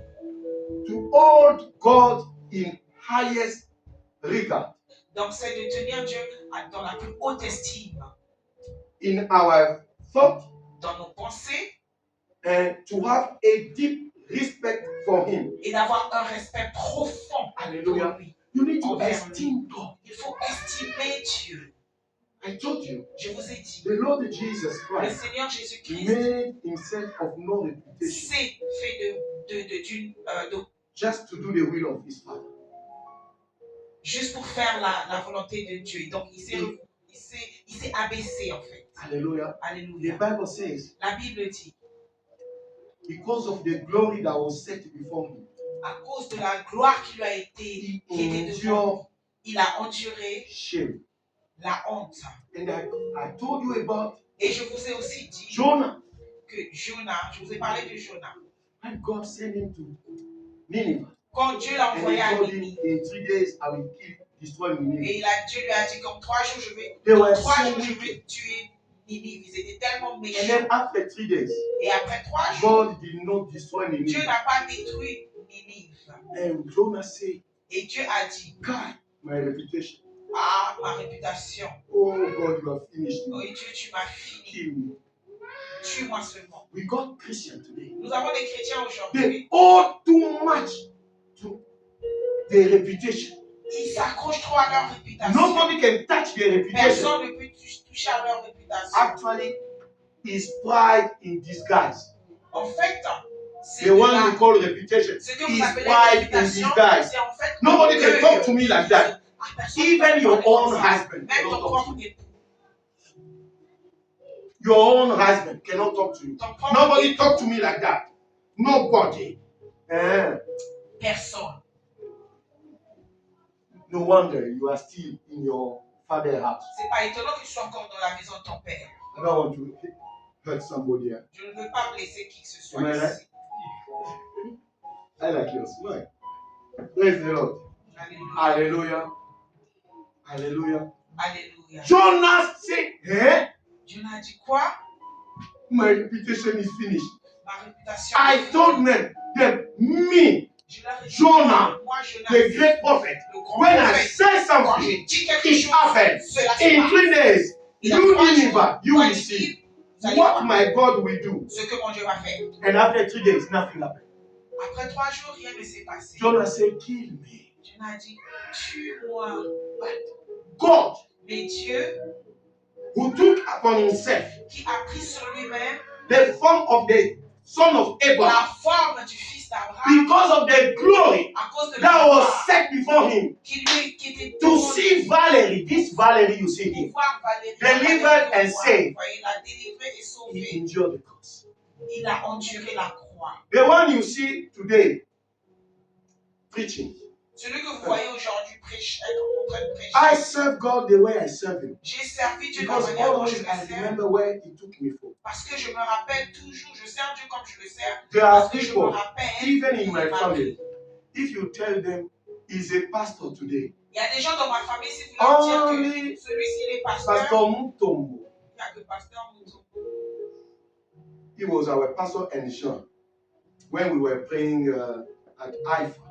Speaker 2: to hold God in highest regard
Speaker 1: donc c'est de tenir Dieu dans la plus haute estime
Speaker 2: in our thought
Speaker 1: dans nos pensées
Speaker 2: and to have a deep respect for Him.
Speaker 1: et d'avoir un respect profond
Speaker 2: Hallelujah.
Speaker 1: pour lui.
Speaker 2: You need to
Speaker 1: Envers
Speaker 2: esteem God.
Speaker 1: Il faut estimer Dieu.
Speaker 2: I told you,
Speaker 1: Je vous ai dit,
Speaker 2: the Lord Jesus
Speaker 1: le
Speaker 2: Christ
Speaker 1: Seigneur Jésus-Christ
Speaker 2: made Himself of no reputation
Speaker 1: s'est fait de
Speaker 2: just to do the will of His Father.
Speaker 1: juste pour faire la volonté de Dieu. Donc, il s'est abaissé en fait.
Speaker 2: Hallelujah. The
Speaker 1: Alléluia.
Speaker 2: Bible says,
Speaker 1: La Bible dit,
Speaker 2: because of the glory that was set before Him,
Speaker 1: à cause de la gloire qui lui a été
Speaker 2: He
Speaker 1: qui était devant lui,
Speaker 2: endured
Speaker 1: il a enduré
Speaker 2: shame.
Speaker 1: la honte.
Speaker 2: And I told you about
Speaker 1: Et je vous ai aussi dit
Speaker 2: Jonah.
Speaker 1: que Jonas, je vous ai parlé de Jonas.
Speaker 2: When God sent him to Nineveh,
Speaker 1: Quand Dieu l'a
Speaker 2: and He
Speaker 1: envoyé à
Speaker 2: told him,
Speaker 1: Ninive,
Speaker 2: in 3 days I will destroy Nineveh.
Speaker 1: et Dieu lui a dit qu'en 3 jours, je vais tuer Ninive. Ils étaient tellement
Speaker 2: And
Speaker 1: méchants.
Speaker 2: then after 3 days,
Speaker 1: Et après 3 jours,
Speaker 2: God did not destroy
Speaker 1: Dieu
Speaker 2: Nineveh.
Speaker 1: n'a pas détruit Ninive.
Speaker 2: And Jonah said,
Speaker 1: Et Dieu a dit,
Speaker 2: God, my reputation.
Speaker 1: ah, ma réputation.
Speaker 2: Oh God, you have finished
Speaker 1: Oh
Speaker 2: me.
Speaker 1: Dieu, tu m'as fini.
Speaker 2: Kill me.
Speaker 1: Tue-moi seulement.
Speaker 2: We got Christians today.
Speaker 1: Nous avons des chrétiens
Speaker 2: They
Speaker 1: aujourd'hui.
Speaker 2: owe too much to their reputation.
Speaker 1: Ils s'accrochent trop à leur réputation.
Speaker 2: Nobody can touch their reputation.
Speaker 1: Personne ne peut toucher à leur réputation.
Speaker 2: Actually, it's pride in disguise.
Speaker 1: En fait, c'est
Speaker 2: The one we call reputation
Speaker 1: ce que vous
Speaker 2: is
Speaker 1: appelez
Speaker 2: pride in
Speaker 1: réputation,
Speaker 2: disguise.
Speaker 1: c'est en fait
Speaker 2: Nobody can talk to me like that. Even your own husband
Speaker 1: Même
Speaker 2: cannot
Speaker 1: ton
Speaker 2: talk to
Speaker 1: propre
Speaker 2: you.
Speaker 1: époux.
Speaker 2: Your own husband cannot talk to you.
Speaker 1: Ton propre
Speaker 2: Nobody
Speaker 1: époux.
Speaker 2: talk to me like that. Nobody.
Speaker 1: Personne.
Speaker 2: No wonder you are still in your father's house.
Speaker 1: C'est pas étonnant que tu sois encore dans la maison de ton père.
Speaker 2: I don't want to hurt somebody here.
Speaker 1: Je ne veux pas blesser qui que ce soit
Speaker 2: Am I
Speaker 1: ici.
Speaker 2: right? I like your smile. Praise the Lord.
Speaker 1: Alléluia.
Speaker 2: Hallelujah. Hallelujah.
Speaker 1: Alléluia.
Speaker 2: Jonas said,
Speaker 1: Dieu n'a dit quoi?
Speaker 2: my reputation is finished.
Speaker 1: Ma réputation.
Speaker 2: I told them that me,
Speaker 1: Je leur ai dit,
Speaker 2: Jonah,
Speaker 1: moi, Jonas,
Speaker 2: the great prophet,
Speaker 1: le grand
Speaker 2: when I
Speaker 1: prophète,
Speaker 2: say
Speaker 1: quand
Speaker 2: something,
Speaker 1: je dis quelque
Speaker 2: it
Speaker 1: chose,
Speaker 2: happened.
Speaker 1: cela se
Speaker 2: In
Speaker 1: passe.
Speaker 2: 3 days,
Speaker 1: Il a
Speaker 2: You
Speaker 1: 3 jours,
Speaker 2: Nineveh, you
Speaker 1: toi,
Speaker 2: will
Speaker 1: Ninive,
Speaker 2: see
Speaker 1: vous allez
Speaker 2: what
Speaker 1: voir
Speaker 2: my God will do.
Speaker 1: ce que mon Dieu va faire.
Speaker 2: And after 3 days, nothing happened.
Speaker 1: Après 3 jours, rien ne s'est passé.
Speaker 2: Jonah said, kill me.
Speaker 1: Jonah a dit, tue-moi.
Speaker 2: God,
Speaker 1: Mais Dieu,
Speaker 2: who took upon himself
Speaker 1: qui a pris sur lui-même
Speaker 2: the form of the son of Abraham,
Speaker 1: la forme du fils d'Abraham,
Speaker 2: because of the glory
Speaker 1: à cause de la
Speaker 2: that was
Speaker 1: gloire
Speaker 2: set before him,
Speaker 1: qui était
Speaker 2: to see Valerie, this Valerie you see here,
Speaker 1: voir Valérie,
Speaker 2: delivered and saved.
Speaker 1: Il a délivré et
Speaker 2: He
Speaker 1: sauvé.
Speaker 2: endured the cross.
Speaker 1: Il a enduré la croix.
Speaker 2: The one you see today preaching.
Speaker 1: Celui que vous voyez aujourd'hui être en train de prêcher.
Speaker 2: I serve God the way I serve him.
Speaker 1: J'ai servi Dieu de la
Speaker 2: Because
Speaker 1: manière dont je
Speaker 2: always
Speaker 1: le
Speaker 2: I
Speaker 1: sers.
Speaker 2: remember where he took me from.
Speaker 1: Parce que je me rappelle toujours, je sers Dieu comme je le sers.
Speaker 2: There are
Speaker 1: Parce que je me
Speaker 2: people,
Speaker 1: rappelle,
Speaker 2: even in my
Speaker 1: il m'a
Speaker 2: family,
Speaker 1: pris.
Speaker 2: if you tell them he's a pastor today,
Speaker 1: Il y a des gens dans ma famille, si vous leur dites
Speaker 2: only
Speaker 1: que celui-ci il est pasteur,
Speaker 2: Pastor Mutombo,
Speaker 1: il n'y a que pasteur Mouton.
Speaker 2: he was our pastor and Jean when we were praying at IFA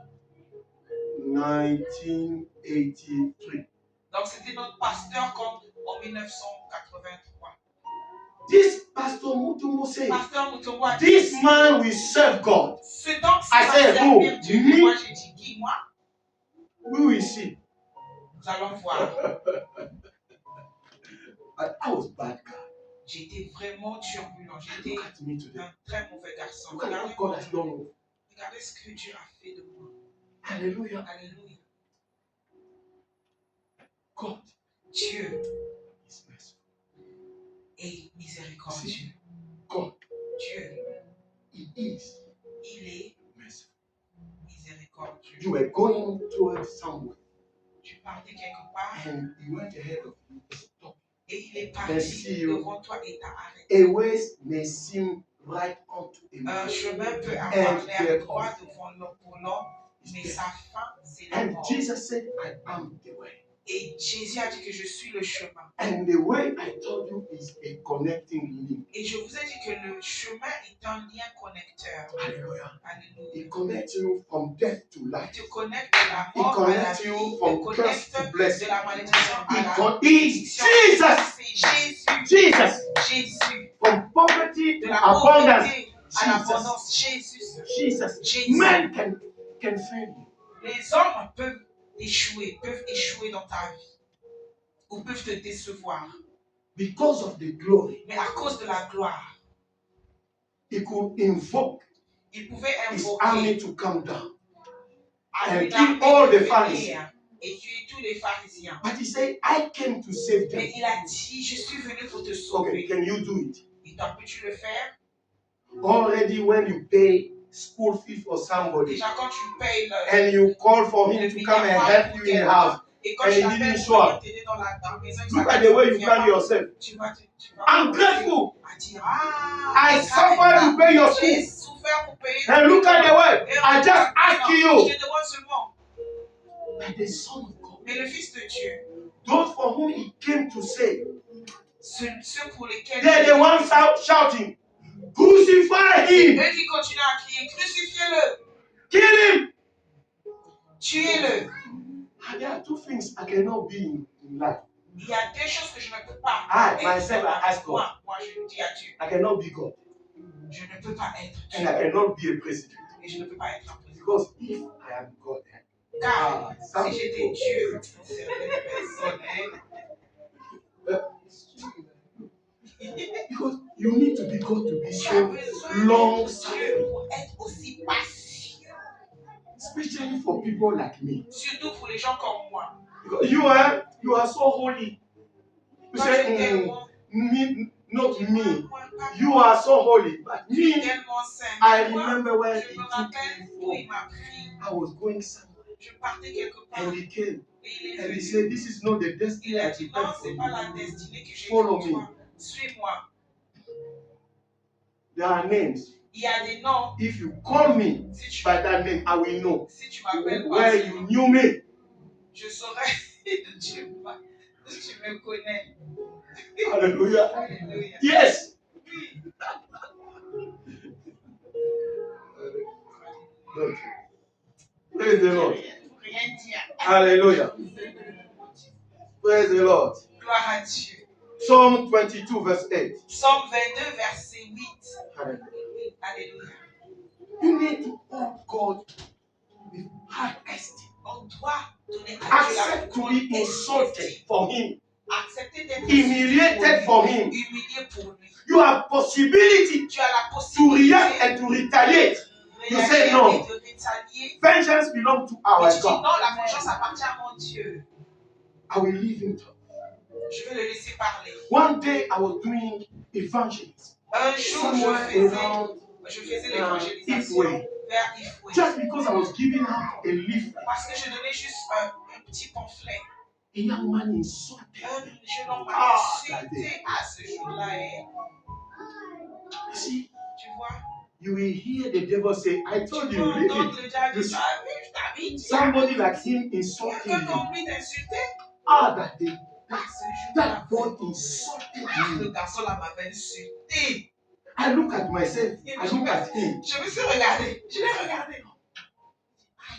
Speaker 2: 1983.
Speaker 1: Donc c'était notre pasteur comme en 1983.
Speaker 2: This Pastor Mutombo said,
Speaker 1: Pasteur Mouton a dit,
Speaker 2: this man will serve God.
Speaker 1: ce temps-ci
Speaker 2: I
Speaker 1: va
Speaker 2: said,
Speaker 1: servir
Speaker 2: who?
Speaker 1: Dieu.
Speaker 2: Me?
Speaker 1: Moi j'ai dit qui? Moi?
Speaker 2: We will see.
Speaker 1: Nous allons voir.
Speaker 2: But I was bad guy.
Speaker 1: J'étais vraiment turbulent. J'étais
Speaker 2: Look at me today.
Speaker 1: un très mauvais garçon.
Speaker 2: Look at what God has done.
Speaker 1: Regardez ce que Dieu a fait de moi.
Speaker 2: Hallelujah.
Speaker 1: Alléluia.
Speaker 2: God
Speaker 1: Dieu
Speaker 2: is merciful.
Speaker 1: est miséricordieux.
Speaker 2: God,
Speaker 1: Dieu,
Speaker 2: He is
Speaker 1: il est
Speaker 2: merciful.
Speaker 1: miséricordieux.
Speaker 2: You were going towards somewhere
Speaker 1: Tu partais quelque part
Speaker 2: and He went ahead of you. Stop.
Speaker 1: et il est
Speaker 2: Merci,
Speaker 1: parti devant toi et t'a arrêté.
Speaker 2: A way may seem right unto a
Speaker 1: Un
Speaker 2: man.
Speaker 1: chemin peut
Speaker 2: And
Speaker 1: avoir l'air
Speaker 2: their
Speaker 1: droit
Speaker 2: off.
Speaker 1: devant l'homme pour l'homme, mais sa fin, c'est la
Speaker 2: And
Speaker 1: mort.
Speaker 2: Jesus said, I am the way.
Speaker 1: Et Jésus a dit que je suis le chemin.
Speaker 2: And the way I told you is a connecting link.
Speaker 1: Et je vous ai dit que le chemin est un lien connecteur.
Speaker 2: Hallelujah.
Speaker 1: Alléluia.
Speaker 2: It connects you from death to
Speaker 1: Il
Speaker 2: life.
Speaker 1: te connecte de la
Speaker 2: It
Speaker 1: mort à la
Speaker 2: connects
Speaker 1: vie.
Speaker 2: you
Speaker 1: Il te
Speaker 2: from curse
Speaker 1: connecte
Speaker 2: to
Speaker 1: de
Speaker 2: blessing.
Speaker 1: la malédiction à la
Speaker 2: Is
Speaker 1: bénédiction.
Speaker 2: Jesus.
Speaker 1: C'est Jésus.
Speaker 2: Jesus.
Speaker 1: Jésus.
Speaker 2: From poverty
Speaker 1: De
Speaker 2: to
Speaker 1: la
Speaker 2: abundance.
Speaker 1: pauvreté à l'abondance. Jésus.
Speaker 2: Jesus.
Speaker 1: Jésus.
Speaker 2: Men can fail you.
Speaker 1: Les hommes peuvent échouer dans ta vie. Ou peuvent te décevoir.
Speaker 2: Because of the glory,
Speaker 1: Mais à cause de la gloire,
Speaker 2: he could invoke
Speaker 1: il pouvait
Speaker 2: his
Speaker 1: invoquer
Speaker 2: army to come down.
Speaker 1: à
Speaker 2: and
Speaker 1: une armée
Speaker 2: kill all
Speaker 1: de
Speaker 2: the Pharisees.
Speaker 1: venir et tuer tous les pharisiens.
Speaker 2: But he said, I came to save them.
Speaker 1: Mais il a dit, je suis venu pour te
Speaker 2: Okay,
Speaker 1: sauver.
Speaker 2: can you do it?
Speaker 1: Et toi, peux-tu le faire?
Speaker 2: Already when you pay school fee for somebody
Speaker 1: Déjà, quand tu payes
Speaker 2: and you call for him to come and help you in the house,
Speaker 1: et quand
Speaker 2: and
Speaker 1: tu
Speaker 2: he
Speaker 1: l'appelles
Speaker 2: didn't
Speaker 1: pour
Speaker 2: show
Speaker 1: venir
Speaker 2: up.
Speaker 1: t'aider dans la maison, il
Speaker 2: Look at
Speaker 1: s'appelle,
Speaker 2: the way you
Speaker 1: viens
Speaker 2: carry
Speaker 1: pas.
Speaker 2: yourself.
Speaker 1: Tu vas
Speaker 2: I'm grateful.
Speaker 1: à dire, ah,
Speaker 2: I suffered to pay your
Speaker 1: j'ai
Speaker 2: school.
Speaker 1: souffert pour payer.
Speaker 2: And look at the way.
Speaker 1: Et
Speaker 2: I just
Speaker 1: regarde,
Speaker 2: ask
Speaker 1: non,
Speaker 2: you.
Speaker 1: Je te demande seulement.
Speaker 2: By the Son of God,
Speaker 1: Mais le Fils de Dieu,
Speaker 2: those for whom he came to save,
Speaker 1: ceux pour lesquels
Speaker 2: they're the ones out shouting, crucify him,
Speaker 1: eux qui continuent à crier, crucifiez-le,
Speaker 2: kill him.
Speaker 1: tuez-le.
Speaker 2: And there are two things I cannot be in life.
Speaker 1: Il y a deux choses que je ne peux pas.
Speaker 2: I, myself, I ask God.
Speaker 1: Moi, je le dis à Dieu.
Speaker 2: I cannot be God.
Speaker 1: Je ne peux pas être
Speaker 2: And
Speaker 1: Dieu.
Speaker 2: I cannot be a president.
Speaker 1: Et je ne peux pas être un président.
Speaker 2: Because if I am God,
Speaker 1: Car
Speaker 2: some
Speaker 1: si j'étais
Speaker 2: people-
Speaker 1: Dieu, certaines personnes,
Speaker 2: because you need to be God to be
Speaker 1: tu as
Speaker 2: so
Speaker 1: besoin
Speaker 2: long
Speaker 1: d'être Dieu
Speaker 2: suffering.
Speaker 1: pour être aussi patient.
Speaker 2: Especially for people like me.
Speaker 1: Surtout pour les gens comme moi.
Speaker 2: Because you are so holy. You
Speaker 1: Toi,
Speaker 2: say,
Speaker 1: tu es tellement,
Speaker 2: me, not me.
Speaker 1: moi, pas
Speaker 2: You
Speaker 1: moi.
Speaker 2: are so holy. But
Speaker 1: Tu es
Speaker 2: me,
Speaker 1: tellement saint.
Speaker 2: I
Speaker 1: Moi,
Speaker 2: remember where
Speaker 1: je
Speaker 2: he
Speaker 1: me
Speaker 2: took
Speaker 1: rappelle
Speaker 2: me
Speaker 1: où il
Speaker 2: from.
Speaker 1: m'a pris.
Speaker 2: I was going somewhere.
Speaker 1: Je partais quelque part.
Speaker 2: And he came.
Speaker 1: Et il est
Speaker 2: And he
Speaker 1: venu.
Speaker 2: said, this is not the destiny
Speaker 1: Il a
Speaker 2: I
Speaker 1: dit non,
Speaker 2: prepared for
Speaker 1: c'est pas la
Speaker 2: you.
Speaker 1: destinée que j'ai
Speaker 2: Follow
Speaker 1: pour
Speaker 2: me.
Speaker 1: toi. Suis-moi.
Speaker 2: There are names.
Speaker 1: Il y a des noms.
Speaker 2: If you call me
Speaker 1: Si tu,
Speaker 2: by that name, I will know
Speaker 1: si tu m'appelles par
Speaker 2: where
Speaker 1: ce
Speaker 2: you
Speaker 1: nom,
Speaker 2: knew me.
Speaker 1: je saurais que tu me connais.
Speaker 2: Hallelujah.
Speaker 1: Alléluia.
Speaker 2: Yes. Praise the Lord.
Speaker 1: Rien dire.
Speaker 2: Hallelujah. Praise the Lord.
Speaker 1: Gloire à Dieu.
Speaker 2: Psalm 22, verse 8.
Speaker 1: Psaume 22, verset 8.
Speaker 2: Hallelujah.
Speaker 1: Alléluia.
Speaker 2: You need to hold God with high esteem.
Speaker 1: On doit donner à Dieu la
Speaker 2: Accept
Speaker 1: plus
Speaker 2: to
Speaker 1: grande
Speaker 2: be insulted
Speaker 1: estime.
Speaker 2: for Him,
Speaker 1: Accepter d'être
Speaker 2: humiliated for Him.
Speaker 1: humilié pour lui.
Speaker 2: You have possibility
Speaker 1: Tu as la
Speaker 2: to
Speaker 1: possibilité
Speaker 2: react and to retaliate.
Speaker 1: de
Speaker 2: You say
Speaker 1: réagir
Speaker 2: no.
Speaker 1: et de rétalier.
Speaker 2: Vengeance belongs to
Speaker 1: Mais
Speaker 2: our
Speaker 1: tu dis
Speaker 2: God.
Speaker 1: non, la vengeance appartient à mon Dieu.
Speaker 2: I will leave Him talk.
Speaker 1: Je vais le laisser parler.
Speaker 2: One day I was doing evangelism
Speaker 1: Un jour,
Speaker 2: somewhere around
Speaker 1: je faisais l'évangélisation
Speaker 2: Ifway.
Speaker 1: vers Ifway.
Speaker 2: Just because I was giving out a leaflet.
Speaker 1: Parce que je donnais juste un petit pamphlet.
Speaker 2: A young man insulted
Speaker 1: Un
Speaker 2: me.
Speaker 1: jeune homme m'a
Speaker 2: that
Speaker 1: insulté
Speaker 2: day.
Speaker 1: à ce jour-là.
Speaker 2: You see,
Speaker 1: Tu vois?
Speaker 2: you will hear the devil say, I
Speaker 1: Tu
Speaker 2: told
Speaker 1: peux
Speaker 2: you, leave
Speaker 1: entendre
Speaker 2: it.
Speaker 1: le diable
Speaker 2: This-
Speaker 1: dire, tu as vu, je t'avais dit.
Speaker 2: Somebody like him insulting
Speaker 1: Quelqu'un
Speaker 2: you.
Speaker 1: comme lui t'insultait.
Speaker 2: That day,
Speaker 1: À ce jour-là,
Speaker 2: that boy insulted
Speaker 1: le
Speaker 2: me.
Speaker 1: garçon là m'avait insulté.
Speaker 2: I look at myself. I look at him.
Speaker 1: Je me suis regardé. Je l'ai regardé.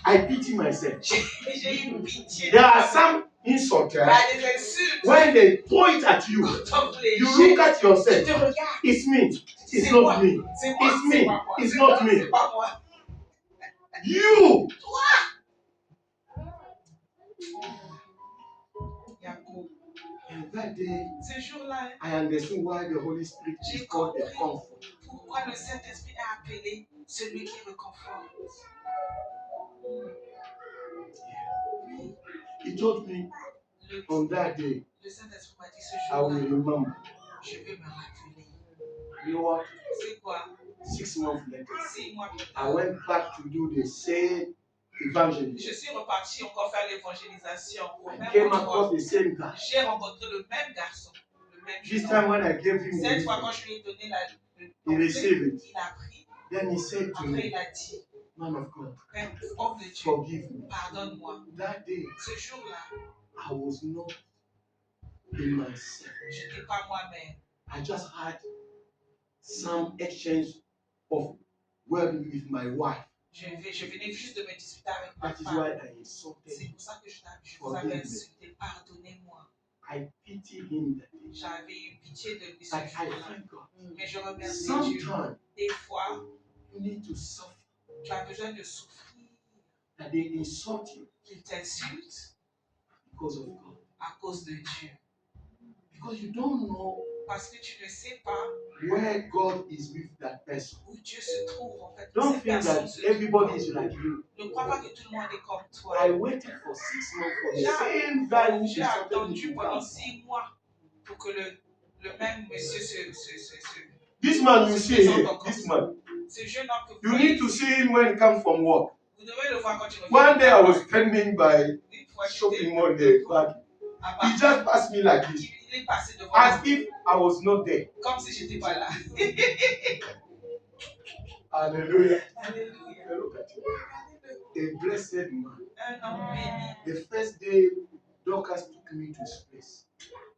Speaker 2: I pity myself.
Speaker 1: J'ai eu pitié.
Speaker 2: There are some insults.
Speaker 1: Il y a des insultes.
Speaker 2: When they throw it at you,
Speaker 1: Quand on les
Speaker 2: you
Speaker 1: jette,
Speaker 2: look at
Speaker 1: tu
Speaker 2: yourself.
Speaker 1: te regardes.
Speaker 2: It's me. It's
Speaker 1: C'est
Speaker 2: not
Speaker 1: moi.
Speaker 2: me.
Speaker 1: C'est moi.
Speaker 2: It's
Speaker 1: C'est
Speaker 2: me.
Speaker 1: pas moi.
Speaker 2: It's
Speaker 1: C'est
Speaker 2: not
Speaker 1: moi.
Speaker 2: me.
Speaker 1: C'est pas moi.
Speaker 2: You.
Speaker 1: Yacoub.
Speaker 2: And that day,
Speaker 1: Ce jour-là,
Speaker 2: I understood why the Holy Spirit is
Speaker 1: j'ai
Speaker 2: called a
Speaker 1: compris
Speaker 2: comfort.
Speaker 1: pourquoi le Saint-Esprit est appelé celui qui réconforte. Oui,
Speaker 2: He told me on that day,
Speaker 1: le Saint-Esprit m'a dit ce
Speaker 2: I will
Speaker 1: jour-là,
Speaker 2: remember.
Speaker 1: je vais me rappeler.
Speaker 2: You know what?
Speaker 1: C'est quoi?
Speaker 2: 6 months later,
Speaker 1: 6 mois plus
Speaker 2: I
Speaker 1: tard,
Speaker 2: went back to do the same evangelism.
Speaker 1: je suis reparti encore faire l'évangélisation au
Speaker 2: I
Speaker 1: même
Speaker 2: came
Speaker 1: endroit.
Speaker 2: across the same guy.
Speaker 1: J'ai rencontré le même garçon, le même
Speaker 2: This
Speaker 1: jeune
Speaker 2: time
Speaker 1: homme.
Speaker 2: when I gave him
Speaker 1: Cette
Speaker 2: the
Speaker 1: fois, quand
Speaker 2: leaflet,
Speaker 1: je lui ai donné le
Speaker 2: he
Speaker 1: pamphlet,
Speaker 2: received it.
Speaker 1: il a pris.
Speaker 2: Then he said to
Speaker 1: Après,
Speaker 2: me,
Speaker 1: il a dit,
Speaker 2: man of God,
Speaker 1: Père, homme de Dieu,
Speaker 2: forgive me.
Speaker 1: pardonne-moi.
Speaker 2: That day,
Speaker 1: Ce jour-là,
Speaker 2: I was not in myself.
Speaker 1: je n'étais pas moi-même.
Speaker 2: I just had some exchange of word with my wife.
Speaker 1: Je venais juste de me disputer avec ma
Speaker 2: That is
Speaker 1: femme.
Speaker 2: why I insulted
Speaker 1: C'est
Speaker 2: him.
Speaker 1: pour ça que je vous avais insulté. Pardonnez-moi.
Speaker 2: I pity him that day.
Speaker 1: J'avais eu pitié de lui ce
Speaker 2: But I
Speaker 1: jour-là.
Speaker 2: thank God.
Speaker 1: Mais je remercie Dieu.
Speaker 2: Sometimes
Speaker 1: Des fois,
Speaker 2: you need to suffer
Speaker 1: tu as besoin de souffrir,
Speaker 2: that they insult you
Speaker 1: qu'il t'insulte
Speaker 2: because of God.
Speaker 1: à cause de Dieu.
Speaker 2: Because you don't know
Speaker 1: Parce que tu ne sais pas
Speaker 2: where God is with that person.
Speaker 1: où Dieu se trouve en fait.
Speaker 2: Don't
Speaker 1: Cette
Speaker 2: think
Speaker 1: personne
Speaker 2: that
Speaker 1: se trouve.
Speaker 2: everybody is like you.
Speaker 1: Ne crois pas que tout le monde est comme
Speaker 2: I
Speaker 1: toi.
Speaker 2: waited for 6 months for the same guy who
Speaker 1: J'ai
Speaker 2: insulted me
Speaker 1: attendu
Speaker 2: to
Speaker 1: pendant
Speaker 2: come.
Speaker 1: 6 mois pour que le même monsieur
Speaker 2: This man you see here, this man,
Speaker 1: ce jeune homme que vous
Speaker 2: you
Speaker 1: voyez
Speaker 2: need to
Speaker 1: ici,
Speaker 2: see him when he comes from work.
Speaker 1: vous devez le voir quand il revient.
Speaker 2: One day I was standing by
Speaker 1: Une fois,
Speaker 2: shopping mall there, but
Speaker 1: à
Speaker 2: he
Speaker 1: Paris.
Speaker 2: just passed me like this,
Speaker 1: Il est passé devant
Speaker 2: as
Speaker 1: moi,
Speaker 2: if I was not there.
Speaker 1: comme si j'étais pas là.
Speaker 2: Hallelujah.
Speaker 1: Alléluia.
Speaker 2: Look at you. A blessed man.
Speaker 1: Un homme béni.
Speaker 2: The first day Dorcas took me to his place.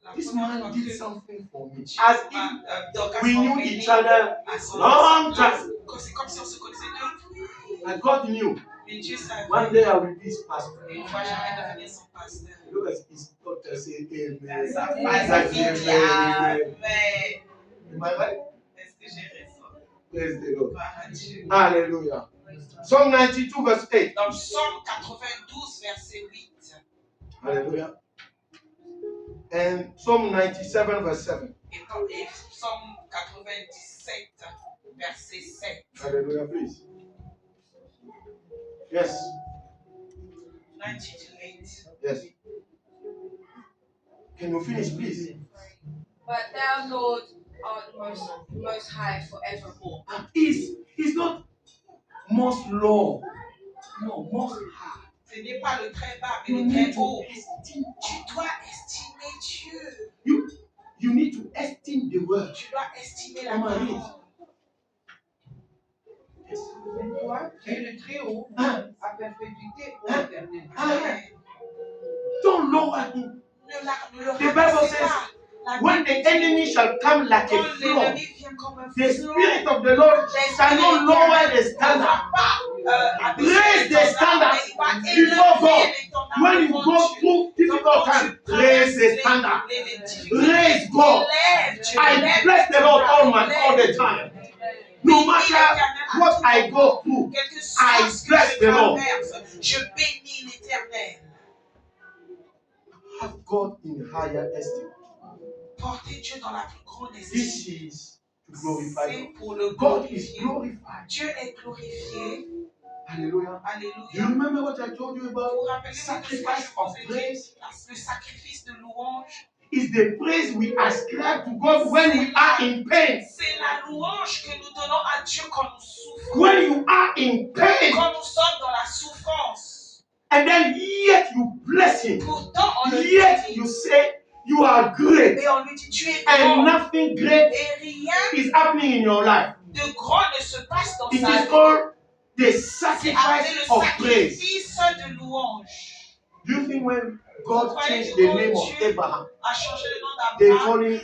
Speaker 1: La
Speaker 2: This
Speaker 1: première
Speaker 2: man
Speaker 1: fois
Speaker 2: did
Speaker 1: que
Speaker 2: something for me.
Speaker 1: Dieu
Speaker 2: As if
Speaker 1: Dorcas
Speaker 2: we
Speaker 1: m'a
Speaker 2: knew
Speaker 1: emmené
Speaker 2: each other
Speaker 1: à son
Speaker 2: long
Speaker 1: place.
Speaker 2: time.
Speaker 1: C'est comme si on se connaissait depuis.
Speaker 2: And God knew.
Speaker 1: Mais Dieu savait.
Speaker 2: One day I will be his pastor.
Speaker 1: Une fois, j'allais devenir son pasteur.
Speaker 2: Look at his daughter say amen.
Speaker 1: Sa femme, sa fille dit
Speaker 2: Amen.
Speaker 1: Amen.
Speaker 2: Am I right?
Speaker 1: Est-ce que j'ai raison?
Speaker 2: Praise the Lord.
Speaker 1: Gloire à Dieu.
Speaker 2: Hallelujah. Psalm 92 verse 8.
Speaker 1: Dans Psaume 92, verset 8.
Speaker 2: Hallelujah. And Psalm 97 verse 7.
Speaker 1: Et Psaume 97, verset 7.
Speaker 2: Hallelujah, please. Yes.
Speaker 1: 92, 8.
Speaker 2: Yes. Can you finish, please?
Speaker 3: But thou, Lord, art most high forevermore.
Speaker 2: He's not most low. No, most high.
Speaker 1: Ce n'est pas le très bas, mais
Speaker 2: You
Speaker 1: le très
Speaker 2: need to
Speaker 1: haut.
Speaker 2: esteem.
Speaker 1: Tu dois estimer Dieu.
Speaker 2: You need to esteem the word.
Speaker 1: Tu dois estimer la
Speaker 2: Comment
Speaker 1: parole.
Speaker 2: dire? Yes.
Speaker 4: Toi, tu es le très haut,
Speaker 2: Ah.
Speaker 4: à perpétuité ô
Speaker 2: Ah.
Speaker 4: éternel.
Speaker 2: Ah. Don't lower him.
Speaker 1: Ne le
Speaker 2: The Bible
Speaker 1: rabaissez
Speaker 2: says,
Speaker 1: pas. La
Speaker 2: when the enemy shall come like a
Speaker 1: Quand
Speaker 2: flood,
Speaker 1: l'ennemi vient comme un
Speaker 2: the
Speaker 1: flot,
Speaker 2: Spirit of the Lord shall not lower the standard. Raise the standard before God. When you go through difficult times, raise raise the standard.
Speaker 1: les difficultés.
Speaker 2: Raise God.
Speaker 1: Lève, Dieu,
Speaker 2: I
Speaker 1: lève
Speaker 2: bless the
Speaker 1: ton
Speaker 2: Lord
Speaker 1: âme,
Speaker 2: all the
Speaker 1: lève.
Speaker 2: time. No matter what I go through,
Speaker 1: Quel que soit
Speaker 2: I
Speaker 1: ce que
Speaker 2: bless
Speaker 1: je
Speaker 2: the Lord.
Speaker 1: traverse, je bénis l'Éternel.
Speaker 2: Have God in higher esteem.
Speaker 1: Portez Dieu dans la plus grande
Speaker 2: This
Speaker 1: estime.
Speaker 2: is to glorify
Speaker 1: C'est
Speaker 2: God.
Speaker 1: pour le
Speaker 2: God is
Speaker 1: glorifier.
Speaker 2: glorified.
Speaker 1: Dieu est glorifié.
Speaker 2: Hallelujah. Do you
Speaker 1: Alléluia.
Speaker 2: remember what I told you
Speaker 1: Vous
Speaker 2: about
Speaker 1: vous rappelez de ce que
Speaker 2: sacrifice
Speaker 1: je vous
Speaker 2: of
Speaker 1: ai dit?
Speaker 2: praise?
Speaker 1: Le sacrifice de louange.
Speaker 2: Is the praise we ascribe to God when we are in pain.
Speaker 1: C'est la louange que nous donnons à Dieu quand nous souffrons.
Speaker 2: When you are in pain,
Speaker 1: Quand nous sommes dans la souffrance.
Speaker 2: and then yet you bless Him.
Speaker 1: Pourtant, on le
Speaker 2: Yet
Speaker 1: dit.
Speaker 2: you say you are great,
Speaker 1: Et on lui dit, tu es
Speaker 2: and
Speaker 1: grand.
Speaker 2: nothing great
Speaker 1: Et rien
Speaker 2: is happening in your life.
Speaker 1: de grand ne se passe dans
Speaker 2: It
Speaker 1: sa
Speaker 2: is
Speaker 1: vie.
Speaker 2: called the
Speaker 1: C'est appelé
Speaker 2: sacrifice
Speaker 1: le
Speaker 2: of praise.
Speaker 1: sacrifice de louange.
Speaker 2: Do you think when God changed the name of Abraham,
Speaker 1: A changé le nom
Speaker 2: they
Speaker 1: d'Abraham.
Speaker 2: call him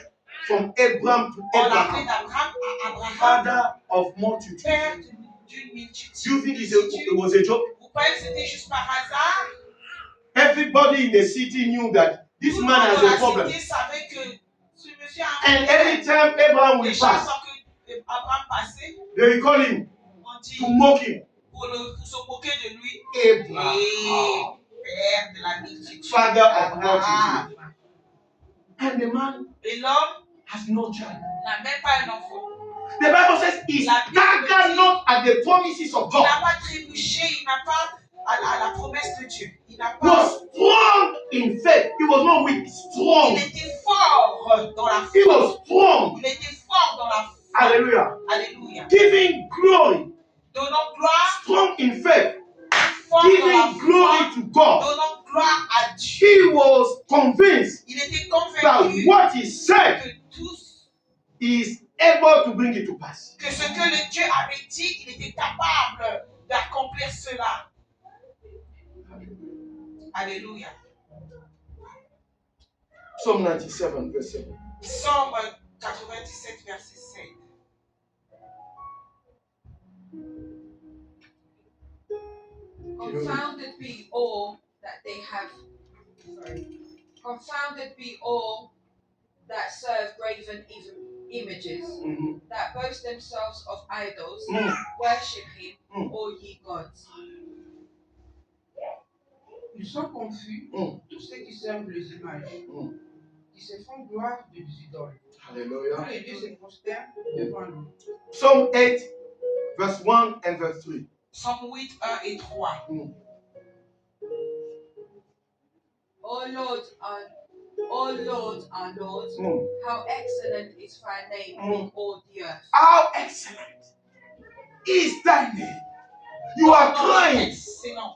Speaker 2: from Abraham to
Speaker 1: On l'appelait
Speaker 2: Abraham,
Speaker 1: d'Abraham à Abraham,
Speaker 2: father of multitudes?
Speaker 1: père d'une
Speaker 2: Do
Speaker 1: multitude.
Speaker 2: you think it was a joke?
Speaker 1: Vous croyez que c'était juste par hasard?
Speaker 2: Everybody in the city knew that this
Speaker 1: Tout le
Speaker 2: man
Speaker 1: monde
Speaker 2: has
Speaker 1: dans
Speaker 2: a
Speaker 1: la
Speaker 2: problem.
Speaker 1: cité savait que ce monsieur a
Speaker 2: And every time Abraham
Speaker 1: les
Speaker 2: will
Speaker 1: gens
Speaker 2: pass,
Speaker 1: sans que Abraham passait,
Speaker 2: they will call him
Speaker 1: on dit
Speaker 2: to mock him.
Speaker 1: pour se moquer de lui.
Speaker 2: Abraham,
Speaker 1: Père de la multitude.
Speaker 2: father of
Speaker 1: Abraham.
Speaker 2: multitude. And the man
Speaker 1: Et l'homme
Speaker 2: has no child.
Speaker 1: n'a même pas un enfant.
Speaker 2: The Bible says he staggered not at the promises of
Speaker 1: Il
Speaker 2: God.
Speaker 1: n'a pas trébuché, il n'a pas à la promesse de Dieu. Il n'a
Speaker 2: He
Speaker 1: pas.
Speaker 2: was strong in faith. He was not weak, strong.
Speaker 1: Il était fort dans la
Speaker 2: He
Speaker 1: foi.
Speaker 2: was strong.
Speaker 1: Il était fort dans la foi.
Speaker 2: Hallelujah.
Speaker 1: Alléluia.
Speaker 2: Giving glory.
Speaker 1: Donnant gloire,
Speaker 2: Strong in faith.
Speaker 1: fort dans la
Speaker 2: Giving glory
Speaker 1: foi,
Speaker 2: to God.
Speaker 1: donnant gloire à Dieu.
Speaker 2: He was convinced
Speaker 1: Il était
Speaker 2: that
Speaker 1: convaincu
Speaker 2: what he said
Speaker 1: que tous,
Speaker 2: is able to bring it to pass.
Speaker 1: que ce que le Dieu avait dit, il était capable d'accomplir cela. Alléluia.
Speaker 2: Psalm 97, verse 7.
Speaker 1: Psaume 97, verset 7.
Speaker 3: Confounded be all that they have. Sorry. Confounded be all that serve graven images,
Speaker 2: Mhm.
Speaker 3: that boast themselves of idols,
Speaker 2: Mm.
Speaker 3: worship him,
Speaker 2: Mm.
Speaker 3: all ye gods.
Speaker 4: Ils sont confus, tous ceux qui servent les images, qui se font gloire des idoles. Tous
Speaker 2: Hallelujah.
Speaker 4: les dieux se prosternent devant lui.
Speaker 2: Psalm 8, verse 1 and verse 3.
Speaker 1: Psaume 8, 1 et 3.
Speaker 3: O Lord, our Lord, how excellent is thy name in all the earth.
Speaker 2: How excellent is thy name. You are crying.
Speaker 1: Excellent.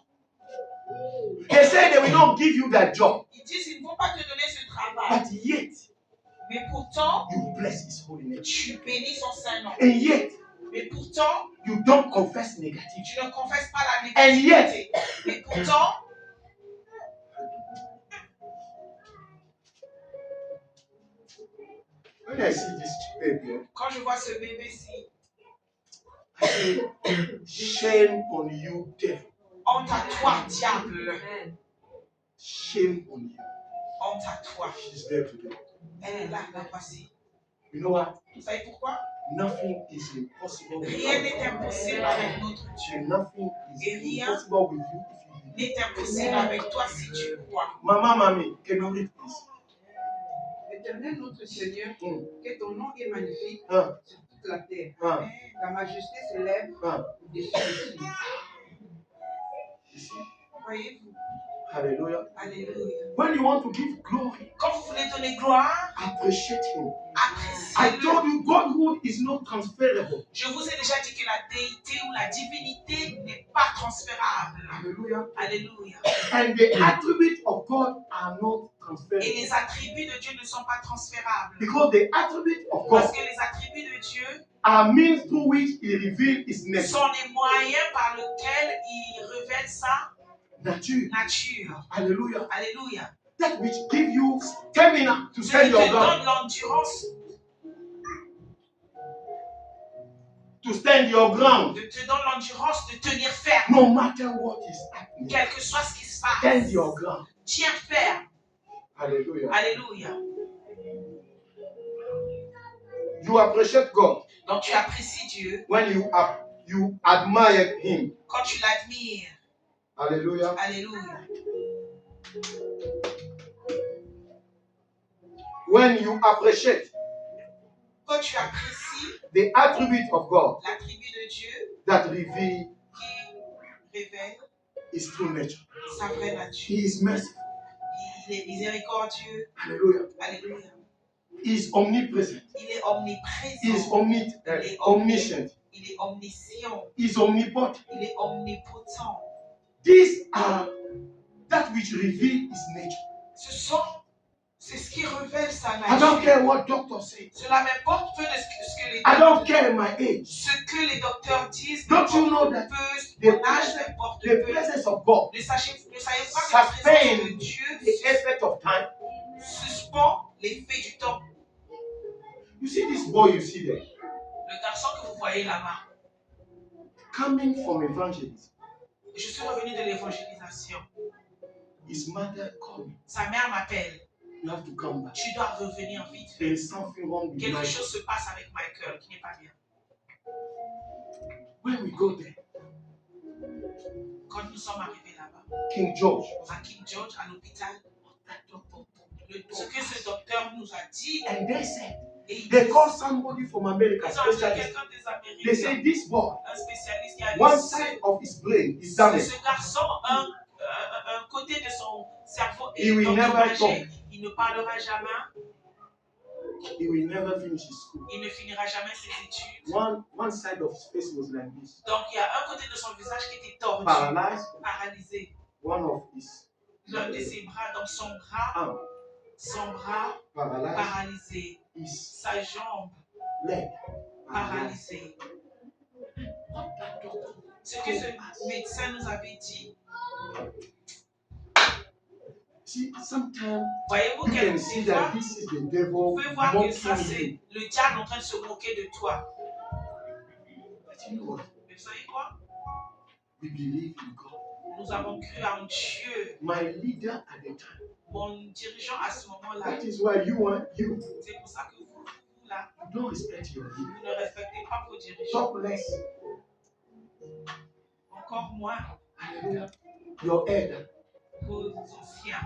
Speaker 2: They say they will not give you that job,
Speaker 1: Ils disent qu'ils ne vont pas te donner ce travail.
Speaker 2: but yet
Speaker 1: Mais pourtant,
Speaker 2: you bless his holy name.
Speaker 1: tu bénis son saint nom.
Speaker 2: And yet
Speaker 1: Mais pourtant,
Speaker 2: you don't confess negative.
Speaker 1: tu ne confesses pas la
Speaker 2: And
Speaker 1: négativité. Mais pourtant,
Speaker 2: When I see this baby,
Speaker 1: quand je vois ce bébé-ci,
Speaker 2: I say, shame on you, devil.
Speaker 1: honte à toi, diable.
Speaker 2: Shame on you.
Speaker 1: Honte à toi.
Speaker 2: She's there today.
Speaker 1: Elle est là, la voici.
Speaker 2: You know what?
Speaker 1: Vous savez pourquoi?
Speaker 2: Nothing is impossible with
Speaker 1: Rien n'est
Speaker 2: God.
Speaker 1: impossible avec notre Dieu.
Speaker 2: And nothing
Speaker 1: Et
Speaker 2: is
Speaker 1: rien
Speaker 2: impossible with you if you believe.
Speaker 1: n'est impossible avec toi si tu crois.
Speaker 2: Mama, mommy, can you read this?
Speaker 4: Éternel notre Seigneur, que ton nom est magnifique
Speaker 2: Ah.
Speaker 4: sur toute la terre.
Speaker 2: Ah.
Speaker 4: Ta majesté s'élève
Speaker 2: Ah.
Speaker 4: au-dessus des cieux.
Speaker 2: You see?
Speaker 1: Voyez-vous?
Speaker 2: Hallelujah.
Speaker 1: Alléluia.
Speaker 2: When you want to give glory,
Speaker 1: Quand vous voulez donner gloire,
Speaker 2: appreciate him. I
Speaker 1: appréciez-le.
Speaker 2: told you, Godhood is not transferable.
Speaker 1: Je vous ai déjà dit que la déité ou la divinité n'est pas transférable.
Speaker 2: Hallelujah.
Speaker 1: Alléluia.
Speaker 2: And the attributes of God are not
Speaker 1: Et
Speaker 2: transferable.
Speaker 1: les attributs de Dieu ne sont pas transférables.
Speaker 2: Because the attributes of
Speaker 1: Parce
Speaker 2: God
Speaker 1: que les attributs de Dieu
Speaker 2: are means through which He reveals His nature.
Speaker 1: sont les moyens par lesquels il révèle sa
Speaker 2: Nature.
Speaker 1: nature.
Speaker 2: Hallelujah.
Speaker 1: Alléluia.
Speaker 2: That which give you stamina to
Speaker 1: Ce
Speaker 2: stand
Speaker 1: qui
Speaker 2: your
Speaker 1: te
Speaker 2: ground.
Speaker 1: donne l'endurance
Speaker 2: To stand your ground.
Speaker 1: te donne l'endurance de tenir ferme.
Speaker 2: No matter what is happening.
Speaker 1: Quel que soit ce qui se passe.
Speaker 2: Stand your ground.
Speaker 1: Tiens ferme.
Speaker 2: Hallelujah.
Speaker 1: Alléluia.
Speaker 2: You appreciate God
Speaker 1: Donc tu apprécies Dieu
Speaker 2: when you admire Him.
Speaker 1: quand tu l'admires.
Speaker 2: Hallelujah.
Speaker 1: Alléluia.
Speaker 2: When you appreciate
Speaker 1: Quand tu apprécies
Speaker 2: the attribute of God
Speaker 1: l'attribut de Dieu
Speaker 2: that reveal
Speaker 1: qui révèle
Speaker 2: His true nature.
Speaker 1: sa vraie nature.
Speaker 2: He is merciful.
Speaker 1: Il est miséricordieux.
Speaker 2: Hallelujah.
Speaker 1: Alléluia.
Speaker 2: He is omnipresent.
Speaker 1: Il est
Speaker 2: He is
Speaker 1: omniprésent.
Speaker 2: omniscient.
Speaker 1: Il est omniscient.
Speaker 2: He is omnipotent.
Speaker 1: Il est omnipotent.
Speaker 2: These are that which reveal His nature.
Speaker 1: C'est ce qui révèle sa
Speaker 2: I don't
Speaker 1: nature.
Speaker 2: care what doctors say.
Speaker 1: Cela m'importe peu de ce que les
Speaker 2: I don't care my age.
Speaker 1: Ce que les docteurs disent,
Speaker 2: Don't you know
Speaker 1: n'importe
Speaker 2: that
Speaker 1: peu, mon âge n'importe
Speaker 2: the
Speaker 1: peu.
Speaker 2: presence of God
Speaker 1: Ne savez-vous pas que la présence de
Speaker 2: suspends
Speaker 1: Dieu
Speaker 2: the effect of time?
Speaker 1: suspend l'effet du temps.
Speaker 2: You see this boy you see there,
Speaker 1: Le garçon que vous voyez là-bas,
Speaker 2: coming from evangelism.
Speaker 1: je suis revenu de l'évangélisation.
Speaker 2: His mother called me.
Speaker 1: Sa mère m'appelle.
Speaker 2: You have to come back.
Speaker 1: Tu dois revenir vite.
Speaker 2: There is something wrong with
Speaker 1: Quelque
Speaker 2: my
Speaker 1: chose se passe avec Michael qui n'est pas bien.
Speaker 2: When we go there,
Speaker 1: Quand nous sommes arrivés là-bas,
Speaker 2: King George,
Speaker 1: à King George, à l'hôpital, ce que ce docteur nous a dit,
Speaker 2: and they said,
Speaker 1: et
Speaker 2: they called somebody from America,
Speaker 1: ils ont appelé
Speaker 2: specialist.
Speaker 1: quelqu'un des
Speaker 2: They
Speaker 1: Américains,
Speaker 2: say this boy,
Speaker 1: un spécialiste qui a
Speaker 2: one
Speaker 1: dit
Speaker 2: side of his brain is
Speaker 1: ce
Speaker 2: damaged.
Speaker 1: garçon, un côté de son cerveau
Speaker 2: He
Speaker 1: est
Speaker 2: will never
Speaker 1: endommagé,
Speaker 2: talk.
Speaker 1: il ne parlera jamais,
Speaker 2: He will never finish his school.
Speaker 1: il ne finira jamais ses études.
Speaker 2: One side of his face was like this,
Speaker 1: Donc il y a un côté de son visage qui était tordu,
Speaker 2: paralyzed.
Speaker 1: paralysé.
Speaker 2: One of his
Speaker 1: L'un de ses bras, donc son bras
Speaker 2: paralyzed.
Speaker 1: paralysé,
Speaker 2: His
Speaker 1: sa jambe
Speaker 2: leg paralyzed.
Speaker 1: paralysée. Ce que ce médecin nous avait dit,
Speaker 2: See, sometimes
Speaker 1: voyez-vous
Speaker 2: you can
Speaker 1: que
Speaker 2: see
Speaker 1: des fois,
Speaker 2: that this is the
Speaker 1: vous
Speaker 2: devil
Speaker 1: pouvez voir que ça
Speaker 2: mocking
Speaker 1: c'est
Speaker 2: you.
Speaker 1: le diable en train de se moquer de toi.
Speaker 2: But you know what?
Speaker 1: Mais vous savez quoi?
Speaker 2: We believe in God.
Speaker 1: Nous avons cru en Dieu.
Speaker 2: My leader at the time.
Speaker 1: Mon dirigeant à ce moment-là,
Speaker 2: That is why you
Speaker 1: c'est pour ça que vous là,
Speaker 2: don't respect your leader.
Speaker 1: vous ne respectez pas vos dirigeants.
Speaker 2: Talk less.
Speaker 1: Encore moins
Speaker 2: Hallelujah. Your elder.
Speaker 1: vos anciens.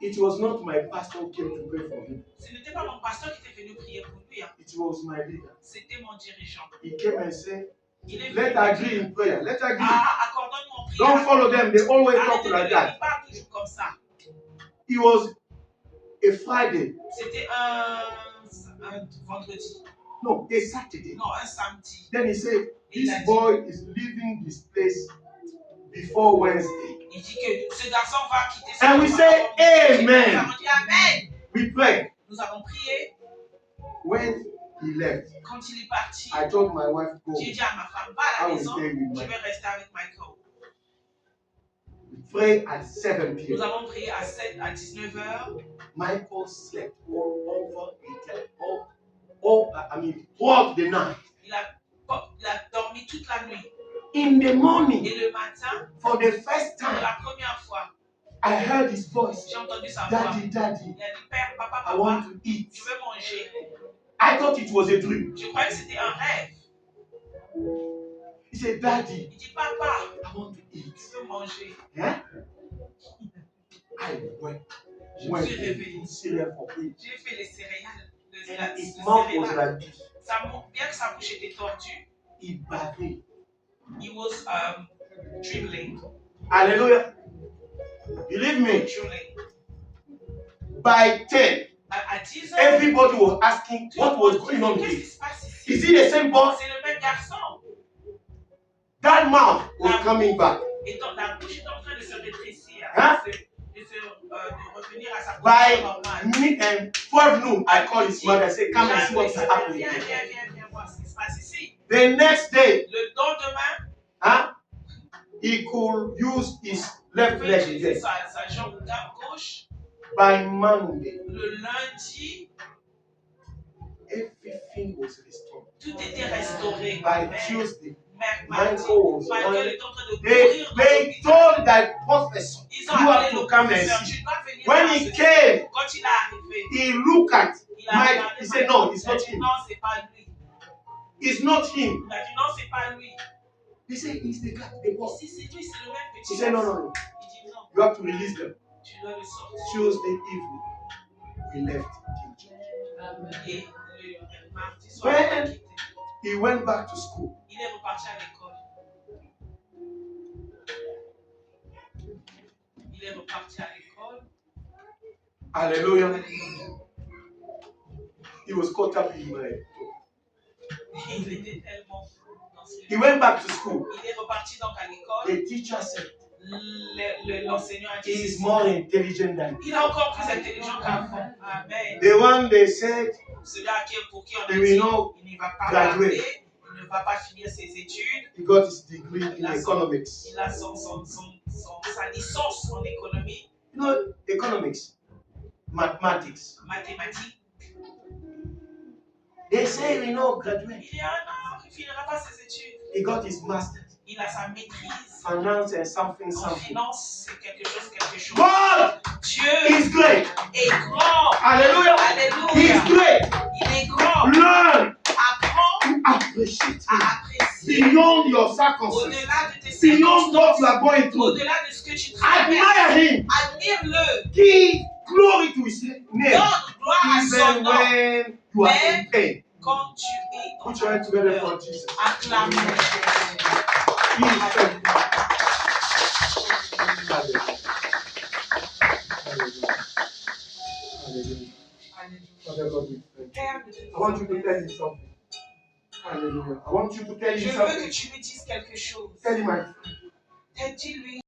Speaker 2: It was not my pastor who came to pray for him.
Speaker 1: Ce n'était pas mon pasteur qui était venu prier pour lui. Hein.
Speaker 2: It was my leader.
Speaker 1: C'était mon dirigeant.
Speaker 2: He came and said,
Speaker 1: Il est
Speaker 2: let's
Speaker 1: venu.
Speaker 2: agree in prayer. Let's agree.
Speaker 1: Accordons-nous en prière.
Speaker 2: Don't follow them. They always talk
Speaker 1: Arrêtez de
Speaker 2: like
Speaker 1: les
Speaker 2: that.
Speaker 1: dire, pas toujours comme ça.
Speaker 2: It was a Friday.
Speaker 1: C'était un vendredi.
Speaker 2: No, a Saturday.
Speaker 1: Non, un samedi.
Speaker 2: Then he said,
Speaker 1: Il a
Speaker 2: this
Speaker 1: dit,
Speaker 2: boy is leaving this place before Wednesday.
Speaker 1: il dit que ce garçon va quitter ce
Speaker 2: And we
Speaker 1: endroit
Speaker 2: say,
Speaker 1: avant vendredi.
Speaker 2: Amen.
Speaker 1: Nous avons dit Amen.
Speaker 2: We prayed.
Speaker 1: Nous avons prié.
Speaker 2: When he left,
Speaker 1: Quand il est parti,
Speaker 2: I told my wife, go.
Speaker 1: j'ai dit à ma femme, va à
Speaker 2: I
Speaker 1: la
Speaker 2: will
Speaker 1: maison,
Speaker 2: stay with
Speaker 1: je
Speaker 2: my.
Speaker 1: vais rester avec Michael.
Speaker 2: We prayed at 7
Speaker 1: Nous
Speaker 2: p.m.
Speaker 1: avons prié à 19h.
Speaker 2: Michael slept throughout the night.
Speaker 1: Il a dormi toute la nuit.
Speaker 2: In the morning,
Speaker 1: Et le matin,
Speaker 2: for the first
Speaker 1: pour
Speaker 2: time,
Speaker 1: la première fois,
Speaker 2: I heard his voice.
Speaker 1: j'ai entendu sa voix.
Speaker 2: Daddy, Daddy,
Speaker 1: Il a dit, Père, papa,
Speaker 2: I
Speaker 1: papa,
Speaker 2: want to eat.
Speaker 1: je veux manger.
Speaker 2: I thought it was a dream.
Speaker 1: Je croyais que c'était un rêve.
Speaker 2: He said, Daddy,
Speaker 1: Il dit, papa,
Speaker 2: I want to eat.
Speaker 1: je veux manger.
Speaker 2: Yeah? I went.
Speaker 1: Je me suis réveillé.
Speaker 2: Food cereal for him.
Speaker 1: J'ai fait les céréales.
Speaker 2: And his mouth was
Speaker 1: céréales.
Speaker 2: like this.
Speaker 1: Bien que sa bouche était tordue,
Speaker 2: He bathed.
Speaker 1: he was dribbling.
Speaker 2: Hallelujah. Believe me,
Speaker 1: Drooling.
Speaker 2: by 10,
Speaker 1: À 10 ans,
Speaker 2: everybody was asking
Speaker 1: tout le
Speaker 2: what was
Speaker 1: monde
Speaker 2: going on
Speaker 1: disait,
Speaker 2: with
Speaker 1: qu'est-ce qui
Speaker 2: him.
Speaker 1: se passe ici?
Speaker 2: Is he the same boy?
Speaker 1: C'est le même garçon.
Speaker 2: That mouth was coming back.
Speaker 1: Et donc la bouche est en train de se rétrécir,
Speaker 2: Hein?
Speaker 1: de revenir à sa
Speaker 2: By
Speaker 1: position normale.
Speaker 2: 12 noon, I called his mother and said, come and see what is happening.
Speaker 1: Viens voir ce qui se passe ici.
Speaker 2: The next day,
Speaker 1: Le lendemain,
Speaker 2: he could use his
Speaker 1: il
Speaker 2: left
Speaker 1: peut
Speaker 2: leg
Speaker 1: utiliser
Speaker 2: again.
Speaker 1: sa jambe gauche.
Speaker 2: By Monday,
Speaker 1: Le lundi,
Speaker 2: everything was restored.
Speaker 1: tout était restauré.
Speaker 2: By
Speaker 1: Amen.
Speaker 2: Tuesday,
Speaker 1: Mardi,
Speaker 2: Michael was
Speaker 1: Michael
Speaker 2: on.
Speaker 1: est en train de
Speaker 2: They
Speaker 1: courir dans l'hôpital.
Speaker 2: told that professor,
Speaker 1: Ils
Speaker 2: you
Speaker 1: ont
Speaker 2: have
Speaker 1: appelé
Speaker 2: to
Speaker 1: le
Speaker 2: come and
Speaker 1: professeur,
Speaker 2: see.
Speaker 1: tu dois venir il
Speaker 2: When
Speaker 1: était
Speaker 2: he
Speaker 1: dans ce
Speaker 2: came,
Speaker 1: film. Quand il est arrivé,
Speaker 2: he looked at
Speaker 1: il a
Speaker 2: Mike.
Speaker 1: regardé
Speaker 2: He said,
Speaker 1: Michael.
Speaker 2: no, it's
Speaker 1: Il a
Speaker 2: not
Speaker 1: dit
Speaker 2: him.
Speaker 1: non, c'est pas lui.
Speaker 2: It's not him.
Speaker 1: Il a dit non, c'est pas lui.
Speaker 2: He said, it's the guy, the boy.
Speaker 1: Si c'est lui, c'est le même
Speaker 2: He
Speaker 1: petit.
Speaker 2: said, no,
Speaker 1: garçon.
Speaker 2: no, no.
Speaker 1: Il dit non,
Speaker 2: You have to release them.
Speaker 1: tu dois le sortir.
Speaker 2: Tuesday evening, we left King George.
Speaker 1: Et le mardi soir, il a quitté.
Speaker 2: He went back to school.
Speaker 1: Il est reparti à l'école. Il est reparti à l'école.
Speaker 2: Hallelujah. He was caught up in my.
Speaker 1: Il était tellement fou dans ce
Speaker 2: He went back to school.
Speaker 1: Il est reparti donc à l'école.
Speaker 2: The teacher said,
Speaker 1: L'enseignant a dit
Speaker 2: he is more intelligent than
Speaker 1: il est encore plus intelligent qu'avant. Amen.
Speaker 2: the one they said,
Speaker 1: Celui-là pour qui on a
Speaker 2: he
Speaker 1: dit
Speaker 2: will not
Speaker 1: il ne va pas
Speaker 2: graduate.
Speaker 1: graduer, il ne va pas finir ses études.
Speaker 2: He got his degree in economics.
Speaker 1: Il a sa licence en économie,
Speaker 2: You know, economics, mathematics.
Speaker 1: mathématiques.
Speaker 2: They say we not graduate.
Speaker 1: Il dit ah non, il ne finira pas ses études.
Speaker 2: He got his master's.
Speaker 1: Il a sa maîtrise
Speaker 2: Finance and something,
Speaker 1: en
Speaker 2: something.
Speaker 1: finance, c'est quelque chose, quelque chose.
Speaker 2: God
Speaker 1: Dieu
Speaker 2: is great.
Speaker 1: est grand.
Speaker 2: Hallelujah. He is
Speaker 1: Alléluia.
Speaker 2: great.
Speaker 1: Il est grand.
Speaker 2: Learn
Speaker 1: Apprends
Speaker 2: to appreciate
Speaker 1: à
Speaker 2: him
Speaker 1: apprécier
Speaker 2: beyond your circumstances,
Speaker 1: au-delà de tes
Speaker 2: beyond what you
Speaker 1: circonstances,
Speaker 2: are going through.
Speaker 1: au-delà de ce que tu traverses.
Speaker 2: Admire him.
Speaker 1: Admire-le.
Speaker 2: Give glory to his name.
Speaker 1: Donne gloire à son
Speaker 2: Even
Speaker 1: nom.
Speaker 2: when you are in pain.
Speaker 1: Quand tu es dans
Speaker 2: Put your hands together
Speaker 1: douleur,
Speaker 2: for Jesus.
Speaker 1: acclame
Speaker 2: He is faithful. Hallelujah. Hallelujah. Hallelujah. Father God, we thank you.
Speaker 1: Père de Dieu.
Speaker 2: I want you to tell him something. Hallelujah. I want you to tell
Speaker 1: Je
Speaker 2: him
Speaker 1: veux que
Speaker 2: something.
Speaker 1: tu lui dises quelque chose.
Speaker 2: Tell him, my friend.
Speaker 1: Dis-lui,